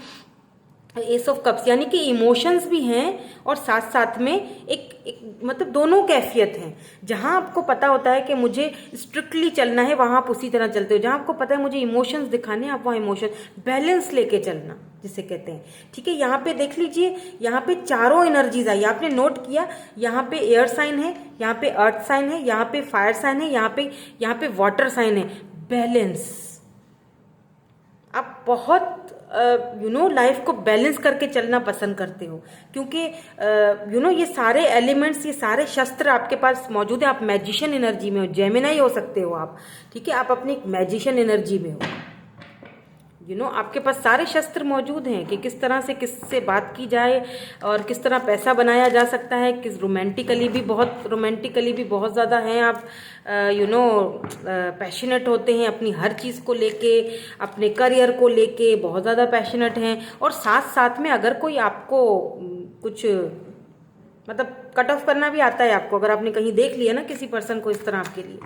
एस ऑफ कप्स, यानी कि इमोशंस भी हैं और साथ साथ में एक मतलब दोनों कैफियत हैं। जहां आपको पता होता है कि मुझे स्ट्रिक्टली चलना है, वहां आप उसी तरह चलते हो। जहां आपको पता है मुझे इमोशंस दिखाने हैं, आप वहां इमोशन बैलेंस लेके चलना, जिसे कहते हैं, ठीक है। यहाँ पे देख लीजिए, यहाँ पे चारों एनर्जीज आई, आपने नोट किया। यहाँ पे एयर साइन है, यहाँ पे अर्थ साइन है, यहाँ पे फायर साइन है, यहाँ पे वाटर साइन है। बैलेंस, आप बहुत लाइफ को बैलेंस करके चलना पसंद करते हो, क्योंकि ये सारे एलिमेंट्स, ये सारे शस्त्र आपके पास मौजूद है। आप मैजिशियन एनर्जी में हो, जेमिनाई हो सकते हो आप, ठीक है। आप अपनी मैजिशियन एनर्जी में हो, आपके पास सारे शस्त्र मौजूद हैं कि किस तरह से किससे बात की जाए और किस तरह पैसा बनाया जा सकता है। रोमांटिकली भी बहुत ज़्यादा हैं आप, पैशनेट होते हैं अपनी हर चीज़ को लेके, अपने करियर को लेके बहुत ज़्यादा पैशनेट हैं। और साथ साथ में अगर कोई आपको कुछ मतलब कट ऑफ करना भी आता है आपको, अगर आपने कहीं देख लिया ना किसी पर्सन को इस तरह आपके लिए,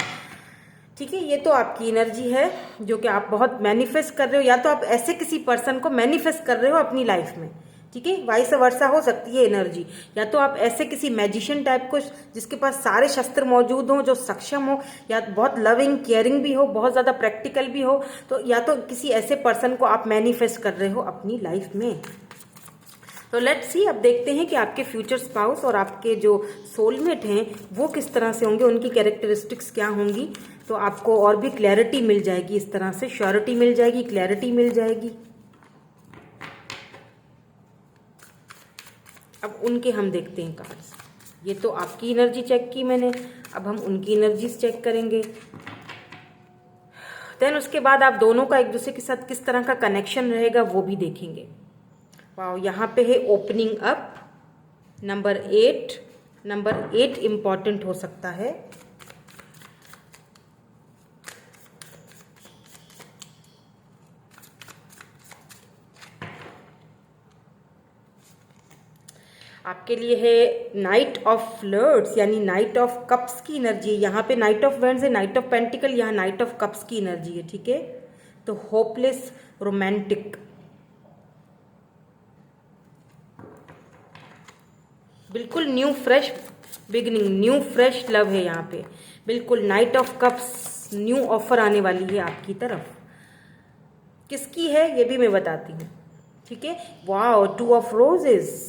ठीक है। ये तो आपकी एनर्जी है जो कि आप बहुत मैनिफेस्ट कर रहे हो, या तो आप ऐसे किसी पर्सन को मैनिफेस्ट कर रहे हो अपनी लाइफ में, ठीक है। वाइस वर्सा हो सकती है एनर्जी, या तो आप ऐसे किसी मैजिशियन टाइप को जिसके पास सारे शस्त्र मौजूद हो, जो सक्षम हो, या बहुत लविंग केयरिंग भी हो, बहुत ज़्यादा प्रैक्टिकल भी हो, तो या तो किसी ऐसे पर्सन को आप मैनिफेस्ट कर रहे हो अपनी लाइफ में। तो लेट्स सी, अब देखते हैं कि आपके फ्यूचर स्पाउस और आपके जो सोलमेट हैं वो किस तरह से होंगे, उनकी कैरेक्टरिस्टिक्स क्या होंगी। तो आपको और भी क्लैरिटी मिल जाएगी, इस तरह से श्योरिटी मिल जाएगी, क्लैरिटी मिल जाएगी। अब उनके हम देखते हैं कार्ड्स। ये तो आपकी एनर्जी चेक की मैंने, अब हम उनकी एनर्जीज चेक करेंगे। देन उसके बाद आप दोनों का एक दूसरे के साथ किस तरह का कनेक्शन रहेगा वो भी देखेंगे। वाओ, यहाँ पे है ओपनिंग अप, नंबर 8 इंपॉर्टेंट हो सकता है। आपके लिए है नाइट ऑफ फ्लर्ट्स, यानी नाइट ऑफ कप्स की एनर्जी। यहाँ पे नाइट ऑफ वेंड्स है, नाइट ऑफ पेंटिकल, यहाँ नाइट ऑफ कप्स की एनर्जी है, ठीक है। तो होपलेस रोमांटिक, बिल्कुल new fresh beginning, new fresh love है यहाँ पे, बिल्कुल night of cups, new offer आने वाली है आपकी तरफ। किसकी है ये भी मैं बताती हूँ, ठीक है। Wow, 2 of roses,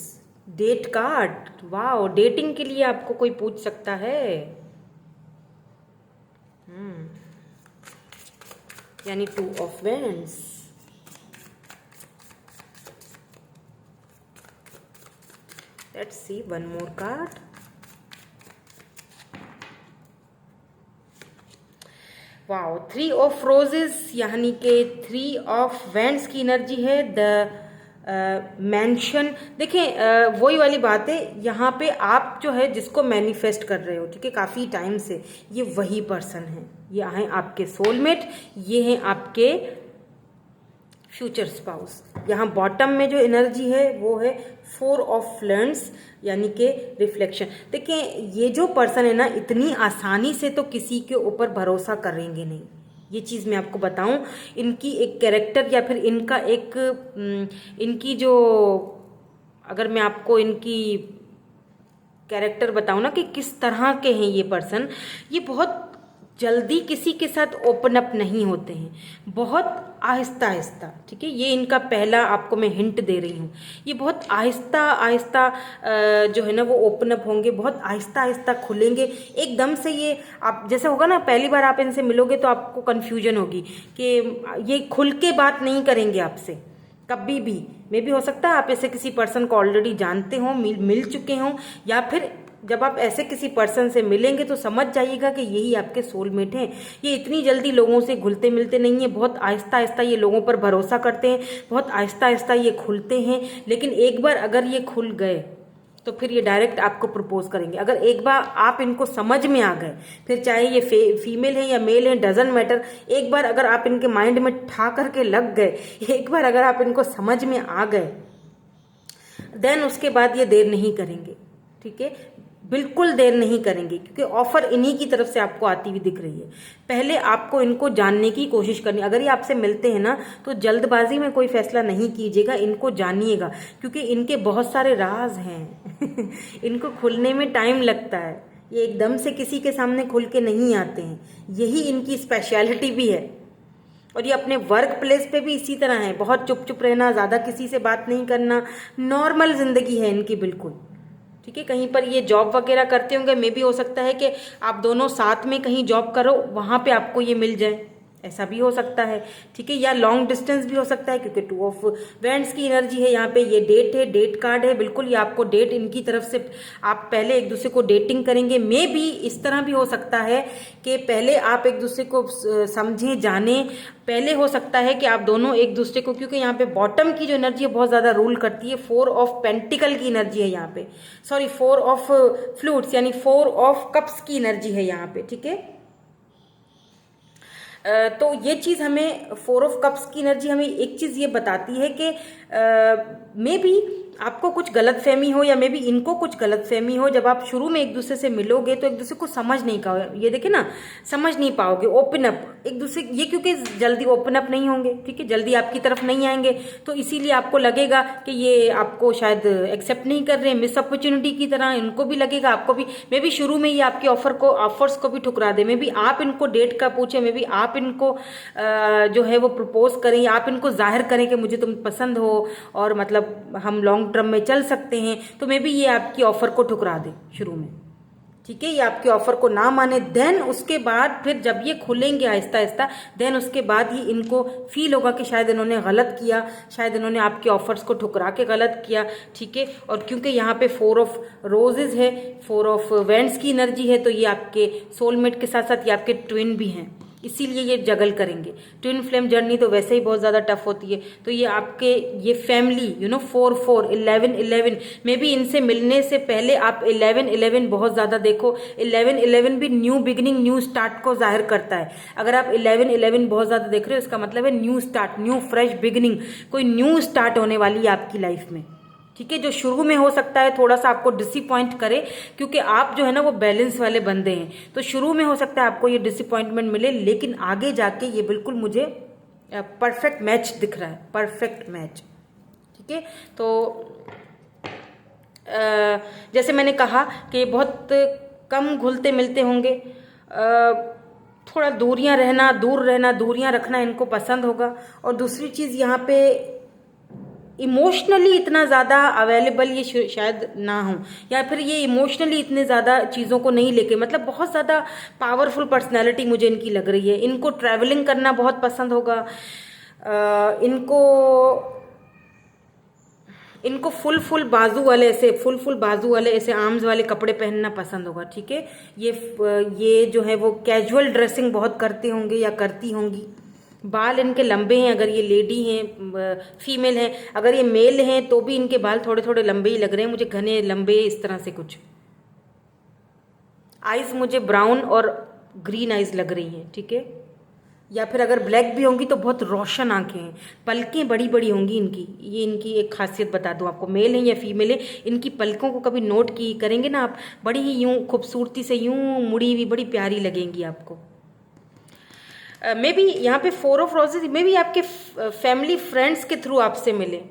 date card. Wow, dating के लिए आपको कोई पूछ सकता है, यानी 2 of wands. Let's see one more card. Wow, 3 of roses, यानी कि 3 ऑफ वेंड्स की एनर्जी है। द मेंशन, देखें वही वाली बात है, यहाँ पे आप जो है जिसको मैनिफेस्ट कर रहे हो, ठीक है, काफ़ी टाइम से, ये वही पर्सन है। ये हैं आपके सोलमेट, ये हैं आपके फ्यूचर स्पाउस। यहाँ बॉटम में जो एनर्जी है वो है 4 ऑफ फ्लर्ट्स, यानी कि रिफ्लेक्शन। देखिए, ये जो पर्सन है ना, इतनी आसानी से तो किसी के ऊपर भरोसा करेंगे नहीं, ये चीज़ मैं आपको बताऊं। इनकी एक कैरेक्टर या फिर इनका एक इनकी जो, अगर मैं आपको इनकी कैरेक्टर बताऊं ना कि किस तरह के हैं ये पर्सन, ये बहुत जल्दी किसी के साथ ओपन अप नहीं होते हैं, बहुत आहिस्ता आहिस्ता, ठीक है। ये इनका पहला आपको मैं हिंट दे रही हूँ, ये बहुत आहिस्ता आहिस्ता जो है ना वो ओपन अप होंगे, बहुत आहिस्ता आहिस्ता खुलेंगे। एकदम से ये आप जैसे होगा ना, पहली बार आप इनसे मिलोगे तो आपको कन्फ्यूजन होगी कि ये खुल के बात नहीं करेंगे आपसे कभी भी। मे भी हो सकता है आप ऐसे किसी पर्सन को ऑलरेडी जानते हो, मिल चुके हों, या फिर जब आप ऐसे किसी पर्सन से मिलेंगे तो समझ जाइएगा कि यही आपके सोलमेट हैं। ये इतनी जल्दी लोगों से घुलते मिलते नहीं है, बहुत आहिस्ता आहिस्ता ये लोगों पर भरोसा करते हैं, बहुत आहिस्ता आहिस्ता ये खुलते हैं। लेकिन एक बार अगर ये खुल गए तो फिर ये डायरेक्ट आपको प्रपोज करेंगे। अगर एक बार आप इनको समझ में आ गए, फिर चाहे ये फीमेल है या मेल है, डजंट मैटर, एक बार अगर आप इनके माइंड में ठा करके लग गए, एक बार अगर आप इनको समझ में आ गए, देन उसके बाद ये देर नहीं करेंगे, ठीक है, बिल्कुल देर नहीं करेंगे, क्योंकि ऑफर इन्हीं की तरफ से आपको आती हुई दिख रही है। पहले आपको इनको जानने की कोशिश करनी। अगर ये आपसे मिलते हैं ना तो जल्दबाजी में कोई फैसला नहीं कीजिएगा, इनको जानिएगा, क्योंकि इनके बहुत सारे राज हैं इनको खुलने में टाइम लगता है, ये एकदम से किसी के सामने खुल के नहीं आते हैं, यही इनकी स्पेशलिटी भी है। और ये अपने वर्क प्लेस पे भी इसी तरह है, बहुत चुप चुप रहना, ज़्यादा किसी से बात नहीं करना, नॉर्मल जिंदगी है इनकी बिल्कुल, ठीक है। कहीं पर ये जॉब वगैरह करते होंगे, मे भी हो सकता है कि आप दोनों साथ में कहीं जॉब करो, वहाँ पे आपको ये मिल जाए, ऐसा भी हो सकता है, ठीक है। या लॉन्ग डिस्टेंस भी हो सकता है, क्योंकि 2 ऑफ वैंड्स की एनर्जी है यहाँ पे। ये डेट है, डेट कार्ड है, बिल्कुल ये आपको डेट इनकी तरफ से, आप पहले एक दूसरे को डेटिंग करेंगे। मे भी इस तरह भी हो सकता है कि पहले आप एक दूसरे को समझें, जाने, पहले हो सकता है कि आप दोनों एक दूसरे को, क्योंकि यहाँ पे बॉटम की जो एनर्जी है बहुत ज़्यादा रूल करती है, 4 ऑफ पेंटिकल की एनर्जी है यहाँ पे, सॉरी 4 ऑफ फ्लूट्स यानी 4 ऑफ कप्स की एनर्जी है यहाँ पे, ठीक है। तो ये चीज़ हमें 4 ऑफ कप्स की एनर्जी हमें एक चीज़ ये बताती है कि मे बी आपको कुछ गलतफहमी हो, या मे बी इनको कुछ गलतफहमी हो। जब आप शुरू में एक दूसरे से मिलोगे तो एक दूसरे को समझ नहीं पाओगे, ये देखिए ना, समझ नहीं पाओगे, ओपन अप एक दूसरे, ये क्योंकि जल्दी ओपन अप नहीं होंगे, ठीक है, जल्दी आपकी तरफ नहीं आएंगे, तो इसीलिए आपको लगेगा कि ये आपको शायद एक्सेप्ट नहीं कर रहे हैं, मिस अपॉर्चुनिटी की तरह इनको भी लगेगा, आपको भी। मे बी शुरू में ये आपके ऑफर्स को भी ठुकरा दे, मे बी आप इनको डेट का पूछे, मे बी आप इनको जो है वो प्रपोज करें, आप इनको जाहिर करें कि मुझे तुम पसंद हो और मतलब हम लॉन्ग टर्म में चल सकते हैं, तो मे बी ये आपकी ऑफर को ठुकरा दे शुरू में, ठीक है, ये आपके ऑफर को ना माने। देन उसके बाद फिर जब ये खुलेंगे आहिस्ता आहिस्ता, देन उसके बाद ही इनको फील होगा कि शायद इन्होंने गलत किया, शायद इन्होंने आपके ऑफर्स को ठुकरा के गलत किया, ठीक है। और क्योंकि यहाँ पे 4 ऑफ रोजेज है, 4 ऑफ वैंड्स की एनर्जी है, तो ये आपके सोलमेट के साथ साथ ये आपके ट्विन भी हैं, इसीलिए ये जगल करेंगे। ट्विन फ्लेम जर्नी तो वैसे ही बहुत ज़्यादा टफ होती है, तो ये आपके ये फैमिली 4 11 में भी इनसे मिलने से पहले आप 11 बहुत ज़्यादा देखो। 11 भी न्यू बिगिनिंग, न्यू स्टार्ट को जाहिर करता है। अगर आप 11 बहुत ज़्यादा देख रहे हो, इसका मतलब है new start, new fresh beginning, कोई न्यू स्टार्ट होने वाली है आपकी लाइफ में, ठीक है। जो शुरू में हो सकता है थोड़ा सा आपको डिसअपॉइंट करे, क्योंकि आप जो है ना वो बैलेंस वाले बंदे हैं, तो शुरू में हो सकता है आपको ये डिसअपॉइंटमेंट मिले, लेकिन आगे जाके ये बिल्कुल मुझे परफेक्ट मैच दिख रहा है, परफेक्ट मैच, ठीक है। तो जैसे मैंने कहा कि बहुत कम घुलते मिलते होंगे, थोड़ा दूरियां रहना, दूर रहना, दूरियां रखना इनको पसंद होगा। और दूसरी चीज़ यहाँ पे इमोशनली इतना ज़्यादा अवेलेबल ये शायद ना हो, या फिर ये इमोशनली इतने ज़्यादा चीज़ों को नहीं लेके, मतलब बहुत ज़्यादा पावरफुल पर्सनैलिटी मुझे इनकी लग रही है। इनको ट्रैवलिंग करना बहुत पसंद होगा, इनको फुल बाजू वाले ऐसे फुल बाजू वाले ऐसे आर्म्स वाले कपड़े पहनना पसंद होगा, ठीक है। ये जो है वो कैजुअल ड्रेसिंग बहुत करते होंगे या करती होंगी। बाल इनके लंबे हैं, अगर ये लेडी हैं, फीमेल हैं। अगर ये मेल हैं तो भी इनके बाल थोड़े थोड़े लंबे ही लग रहे हैं मुझे, घने लंबे इस तरह से कुछ। आइज मुझे ब्राउन और ग्रीन आइज लग रही हैं, ठीक है। या फिर अगर ब्लैक भी होंगी तो बहुत रोशन आंखें हैं, पलकें बड़ी बड़ी होंगी इनकी। ये इनकी एक खासियत बता दूं आपको, मेल है या फीमेल है, इनकी पलकों को कभी नोट की करेंगे ना आप, बड़ी ही यूं खूबसूरती से यूं मुड़ी हुई बड़ी प्यारी लगेंगी आपको। मे बी यहाँ पे 4 ऑफ रोजेज मे बी आपके फैमिली फ्रेंड्स के थ्रू आपसे मिले,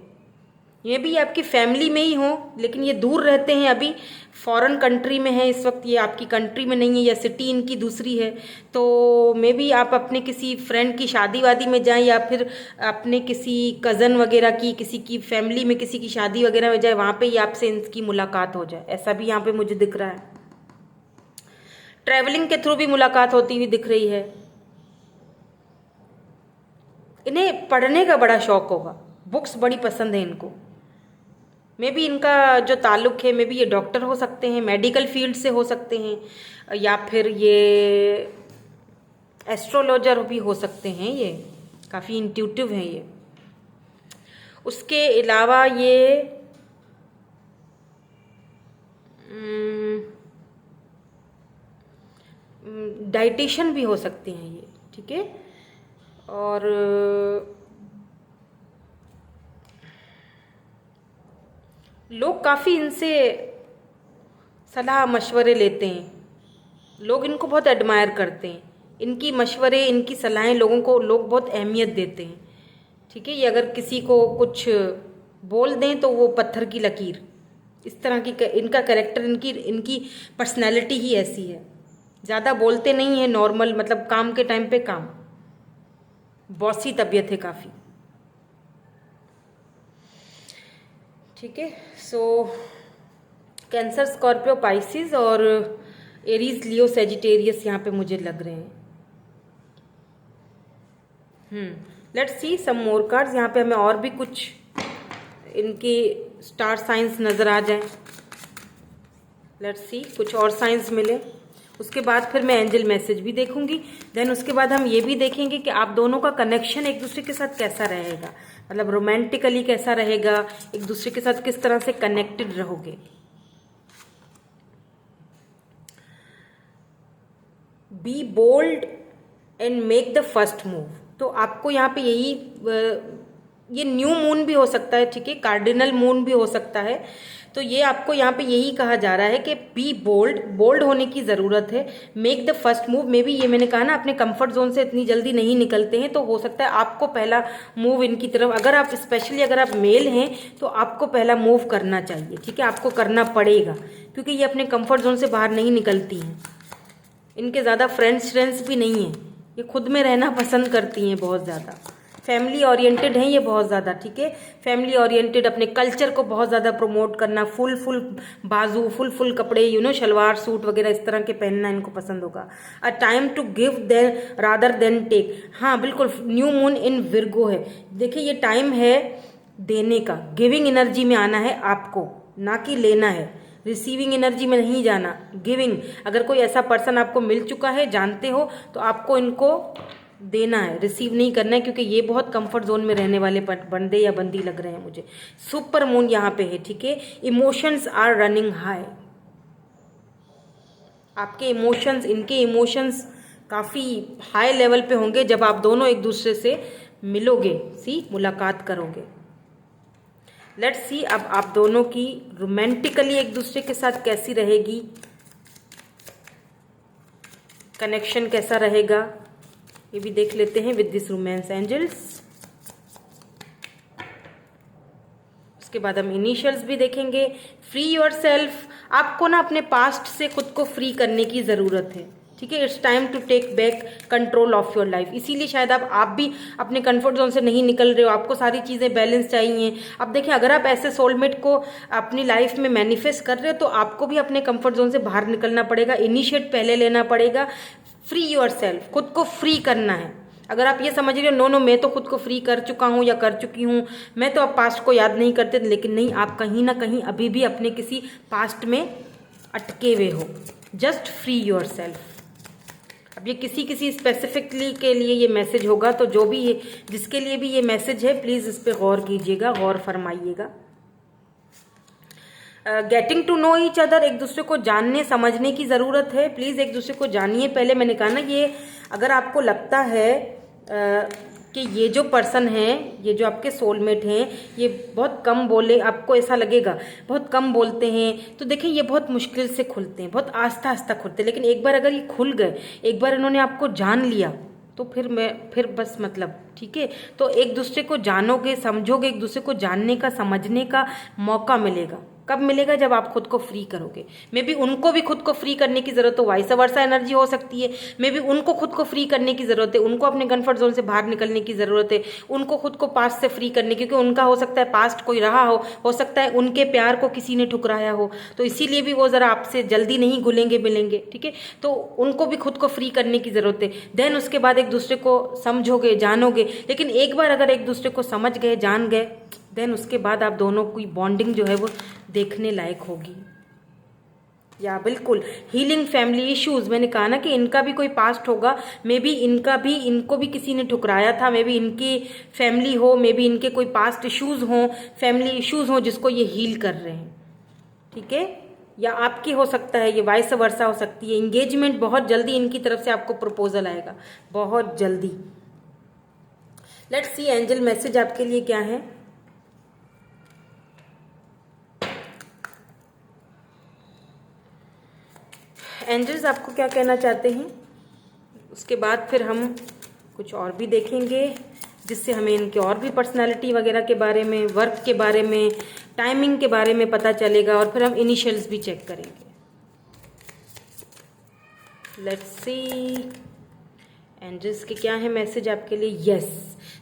ये भी आपकी फैमिली में ही हो, लेकिन ये दूर रहते हैं, अभी फॉरेन कंट्री में है इस वक्त, ये आपकी कंट्री में नहीं है या सिटी इनकी दूसरी है। तो मे बी आप अपने किसी फ्रेंड की शादी वादी में जाएं या फिर अपने किसी कज़न वगैरह की, किसी की फैमिली में किसी की शादी वगैरह में जाए, वहाँ पे ही आपसे इनकी मुलाकात हो जाए, ऐसा भी यहाँ पे मुझे दिख रहा है। ट्रैवलिंग के थ्रू भी मुलाकात होती हुई दिख रही है। इन्हें पढ़ने का बड़ा शौक होगा, बुक्स बड़ी पसंद है इनको। मे बी इनका जो ताल्लुक़ है, मे बी ये डॉक्टर हो सकते हैं, मेडिकल फील्ड से हो सकते हैं, या फिर ये एस्ट्रोलॉजर भी हो सकते हैं। ये काफ़ी इंट्यूटिव हैं ये। उसके अलावा ये डाइटिशियन भी हो सकते हैं ये, ठीक है। और लोग काफ़ी इनसे सलाह मशवरे लेते हैं, लोग इनको बहुत एडमायर करते हैं, इनकी मशवरे, इनकी सलाहें लोगों को लोग बहुत अहमियत देते हैं, ठीक है। ये अगर किसी को कुछ बोल दें तो वो पत्थर की लकीर, इस तरह की इनका कैरेक्टर, इनकी पर्सनैलिटी ही ऐसी है। ज़्यादा बोलते नहीं हैं, नॉर्मल, मतलब काम के टाइम पे काम, बॉसी तबीयत है काफ़ी, ठीक है। सो कैंसर, स्कॉर्पियो, पाइसिस और एरीज, लियो, सेजिटेरियस यहाँ पे मुझे लग रहे हैं। Let's see some more cards. यहाँ पे हमें और भी कुछ इनकी स्टार साइंस नज़र आ जाए। लेट्स सी कुछ और साइंस मिले, उसके बाद फिर मैं एंजल मैसेज भी देखूंगी। देन उसके बाद हम ये भी देखेंगे कि आप दोनों का कनेक्शन एक दूसरे के साथ कैसा रहेगा, मतलब रोमांटिकली कैसा रहेगा, एक दूसरे के साथ किस तरह से कनेक्टेड रहोगे। Be bold and make the first move. तो आपको यहाँ पे यही, ये न्यू मून भी हो सकता है, ठीक है, कार्डिनल मून भी हो सकता है। तो ये आपको यहाँ पे यही कहा जा रहा है कि बी बोल्ड, बोल्ड होने की ज़रूरत है। Make the first move, may be ये मैंने कहा ना, अपने कंफर्ट जोन से इतनी जल्दी नहीं निकलते हैं, तो हो सकता है आपको पहला मूव इनकी तरफ, अगर आप स्पेशली अगर आप मेल हैं तो आपको पहला मूव करना चाहिए, ठीक है, आपको करना पड़ेगा, क्योंकि ये अपने कंफर्ट जोन से बाहर नहीं निकलती हैं। इनके ज़्यादा फ्रेंड्स भी नहीं हैं, ये खुद में रहना पसंद करती हैं बहुत ज़्यादा। फैमिली ओरिएंटेड हैं ये बहुत ज़्यादा, ठीक है, फैमिली ओरिएंटेड, अपने कल्चर को बहुत ज़्यादा प्रमोट करना, फुल बाजू, फुल कपड़े, शलवार सूट वगैरह इस तरह के पहनना इनको पसंद होगा। A time to give then rather than take. हाँ बिल्कुल, न्यू मून इन विर्गो है। देखिए ये टाइम है देने का, गिविंग एनर्जी में आना है आपको, ना कि लेना है, रिसीविंग एनर्जी में नहीं जाना, गिविंग। अगर कोई ऐसा पर्सन आपको मिल चुका है, जानते हो, तो आपको इनको देना है, रिसीव नहीं करना है, क्योंकि ये बहुत कंफर्ट जोन में रहने वाले बंदे या बंदी लग रहे हैं मुझे। सुपर मून यहाँ पे है, ठीक है। इमोशंस आर रनिंग हाई, आपके इमोशंस, इनके इमोशंस काफ़ी हाई लेवल पे होंगे जब आप दोनों एक दूसरे से मिलोगे, मुलाकात करोगे। लेट्स सी अब आप दोनों की रोमांटिकली एक दूसरे के साथ कैसी रहेगी, कनेक्शन कैसा रहेगा, ये भी देख लेते हैं विद दिस रोमांस एंजल्स। उसके बाद हम इनिशियल्स भी देखेंगे। फ्री योरसेल्फ, आपको ना अपने पास्ट से खुद को फ्री करने की ज़रूरत है, ठीक है। It's time to take back control of your life. इसीलिए शायद आप भी अपने कंफर्ट जोन से नहीं निकल रहे हो, आपको सारी चीज़ें बैलेंस चाहिए। अब देखिए, अगर आप ऐसे सोलमेट को अपनी लाइफ में मैनिफेस्ट कर रहे हो तो आपको भी अपने कंफर्ट जोन से बाहर निकलना पड़ेगा, इनिशिएट पहले लेना पड़ेगा। फ्री योरसेल्फ, खुद को फ्री करना है। अगर आप ये समझ रहे हो नो मैं तो खुद को फ्री कर चुका हूँ या कर चुकी हूँ, मैं तो अब पास्ट को याद नहीं करते, लेकिन नहीं, आप कहीं ना कहीं अभी भी अपने किसी पास्ट में अटके हुए हो। Just free yourself. अब ये किसी स्पेसिफिकली के लिए ये मैसेज होगा, तो जो भी जिसके लिए भी ये मैसेज है, प्लीज़ इस पर गौर कीजिएगा, गौर फरमाइएगा। Getting to know each other, एक दूसरे को जानने समझने की ज़रूरत है। प्लीज़ एक दूसरे को जानिए पहले। मैंने कहा ना, ये अगर आपको लगता है कि ये जो पर्सन है, ये जो आपके सोलमेट हैं, ये बहुत कम बोले, आपको ऐसा लगेगा बहुत कम बोलते हैं, तो देखिए ये बहुत मुश्किल से खुलते हैं, बहुत आस्ता आस्ता खुलते हैं। लेकिन एक बार अगर ये खुल गए, एक बार इन्होंने आपको जान लिया, तो फिर बस मतलब ठीक है। तो एक दूसरे को जानोगे, समझोगे, एक दूसरे को जानने का, समझने का मौका मिलेगा। कब मिलेगा? जब आप खुद को फ्री करोगे। मे बी उनको भी खुद को फ्री करने की ज़रूरत हो, वाइस वर्सा एनर्जी हो सकती है। मे बी उनको खुद को फ्री करने की ज़रूरत है, उनको अपने कंफर्ट जोन से बाहर निकलने की ज़रूरत है, उनको खुद को पास्ट से फ्री करने, क्योंकि उनका हो सकता है पास्ट कोई रहा हो सकता है उनके प्यार को किसी ने ठुकराया हो, तो इसीलिए भी वो ज़रा आपसे जल्दी नहीं घुलेंगे मिलेंगे, ठीक है। तो उनको भी खुद को फ्री करने की ज़रूरत है। देन उसके बाद एक दूसरे को समझोगे, जानोगे। लेकिन एक बार अगर एक दूसरे को समझ गए, जान गए, देन उसके बाद आप दोनों की बॉन्डिंग जो है वो देखने लायक होगी। या बिल्कुल हीलिंग फैमिली इश्यूज, मैंने कहा ना कि इनका भी कोई पास्ट होगा। मे बी इनको भी किसी ने ठुकराया था, मे बी इनकी फैमिली हो, मे बी इनके कोई पास्ट इश्यूज हों, फैमिली इश्यूज हों जिसको ये हील कर रहे हैं, ठीक है। या आपकी हो सकता है, ये वाइस वर्सा हो सकती है। एंगेजमेंट बहुत जल्दी इनकी तरफ से आपको प्रपोजल आएगा, बहुत जल्दी। लेट्स सी एंजल मैसेज आपके लिए क्या है। एंजल्स आपको क्या कहना चाहते हैं, उसके बाद फिर हम कुछ और भी देखेंगे जिससे हमें इनके और भी पर्सनालिटी वगैरह के बारे में, वर्क के बारे में, टाइमिंग के बारे में पता चलेगा, और फिर हम इनिशियल्स भी चेक करेंगे। लेट्स सी एंजल्स के क्या है मैसेज आपके लिए। यस,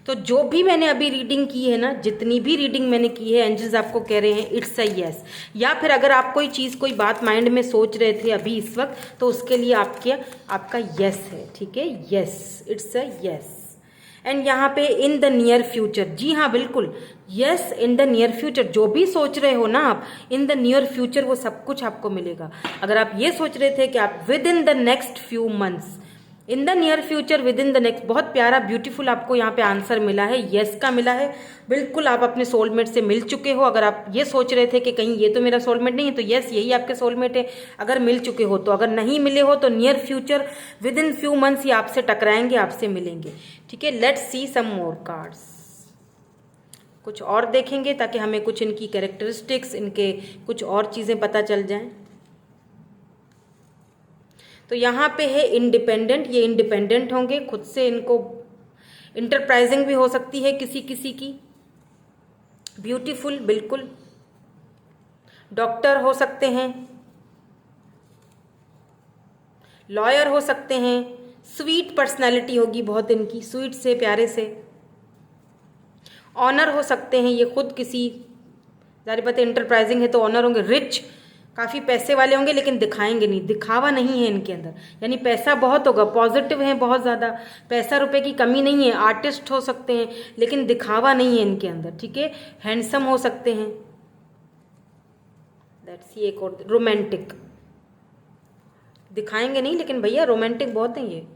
तो जो भी मैंने अभी रीडिंग की है ना, जितनी भी रीडिंग मैंने की है, एंजल्स आपको कह रहे हैं इट्स अ यस। या फिर अगर आप कोई चीज़, कोई बात माइंड में सोच रहे थे अभी इस वक्त, तो उसके लिए आपका यस है, ठीक है। Yes, it's a yes. And यहाँ पे इन द नियर फ्यूचर, जी हाँ बिल्कुल, yes in the near future. जो भी सोच रहे हो ना आप, इन द नियर फ्यूचर वो सब कुछ आपको मिलेगा। अगर आप ये सोच रहे थे कि आप with in the next few months, in the near future, with in the next, बहुत प्यारा ब्यूटीफुल आपको यहाँ पे आंसर मिला है, यस का मिला है। बिल्कुल आप अपने सोलमेट से मिल चुके हो। अगर आप ये सोच रहे थे कि कहीं ये तो मेरा सोलमेट नहीं है, तो यस यही आपके सोलमेट है, अगर मिल चुके हो तो। अगर नहीं मिले हो तो near future, with in few months ये आपसे टकराएंगे, आपसे मिलेंगे, ठीक है। Let's see some more cards, कुछ और देखेंगे ताकि हमें कुछ इनकी कैरेक्टरिस्टिक्स, इनके कुछ और चीज़ें पता चल जाएं। तो यहाँ पे है इंडिपेंडेंट, ये इंडिपेंडेंट होंगे खुद से, इनको इंटरप्राइजिंग भी हो सकती है किसी किसी की। ब्यूटीफुल, बिल्कुल। डॉक्टर हो सकते हैं, लॉयर हो सकते हैं, स्वीट पर्सनालिटी होगी बहुत इनकी, स्वीट से, प्यारे से। ऑनर हो सकते हैं ये खुद किसी, जारी बात है इंटरप्राइजिंग है तो ऑनर होंगे। रिच, काफ़ी पैसे वाले होंगे, लेकिन दिखाएंगे नहीं, दिखावा नहीं है इनके अंदर, यानी पैसा बहुत होगा, पॉजिटिव है बहुत ज़्यादा, पैसा रुपए की कमी नहीं है। आर्टिस्ट हो सकते हैं, लेकिन दिखावा नहीं है इनके अंदर, ठीक है। हैंडसम हो सकते हैं। लेट्स सी एक और, रोमांटिक, दिखाएंगे नहीं लेकिन भैया रोमांटिक बहुत है ये।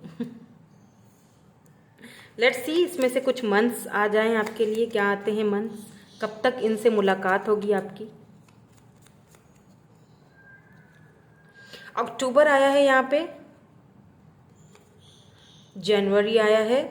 लेट्स सी इसमें से कुछ मंथ्स आ जाएं आपके लिए, क्या आते हैं मंथ्स, कब तक इनसे मुलाकात होगी आपकी। अक्टूबर आया है यहाँ पे, जनवरी आया है,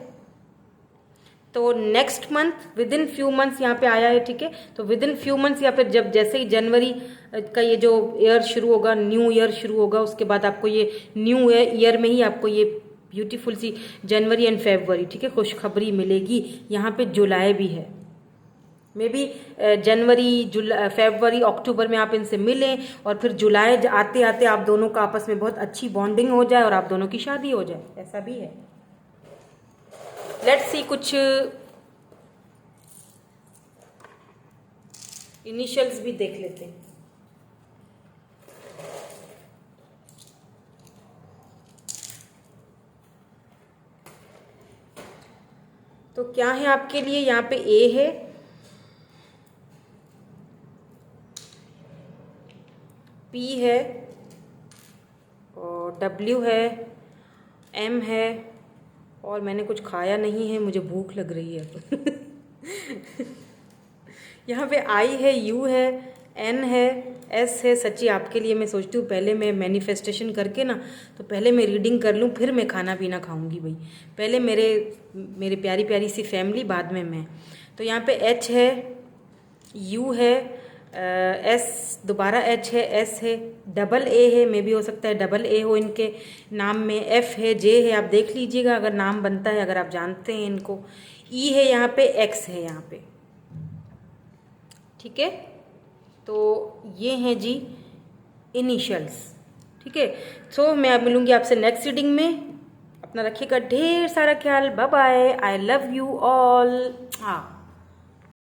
तो next month, with in few months यहाँ पे आया है, ठीक है। तो विद इन फ्यू मंथ्स, या फिर जब जैसे ही जनवरी का ये जो ईयर शुरू होगा, न्यू ईयर शुरू होगा, उसके बाद आपको ये न्यू ईयर में ही आपको ये ब्यूटीफुल सी जनवरी एंड फरवरी, ठीक है, खुशखबरी मिलेगी। यहाँ पे जुलाई भी है, मे बी जनवरी, जुलाई, फरवरी, अक्टूबर में आप इनसे मिलें, और फिर जुलाई आते आते आप दोनों का आपस में बहुत अच्छी बॉन्डिंग हो जाए और आप दोनों की शादी हो जाए, ऐसा भी है। लेट्स सी कुछ इनिशियल्स भी देख लेते हैं। तो क्या है आपके लिए, यहाँ पे ए है, पी है, और डब्ल्यू है, एम है, और मैंने कुछ खाया नहीं है, मुझे भूख लग रही है। यहाँ पे आई है, यू है, एन है, एस है। सच्ची आपके लिए मैं सोचती हूँ पहले मैं मैनिफेस्टेशन करके ना, तो पहले मैं रीडिंग कर लूँ, फिर मैं खाना पीना खाऊंगी भाई। पहले मेरे प्यारी प्यारी सी फैमिली, बाद में मैं। तो यहाँ पे एच है, यू है, एस दोबारा एच है, एस है, डबल ए है, मे भी हो सकता है डबल ए हो इनके नाम में, एफ है, जे है, आप देख लीजिएगा अगर नाम बनता है, अगर आप जानते हैं इनको। ई है यहाँ पे, एक्स है यहाँ पे, ठीक है। तो ये हैं जी इनिशियल्स, ठीक है। सो मैं अब मिलूँगी आपसे नेक्स्ट रीडिंग में। अपना रखिएगा ढेर सारा ख्याल। Bye bye, I love you all. हाँ,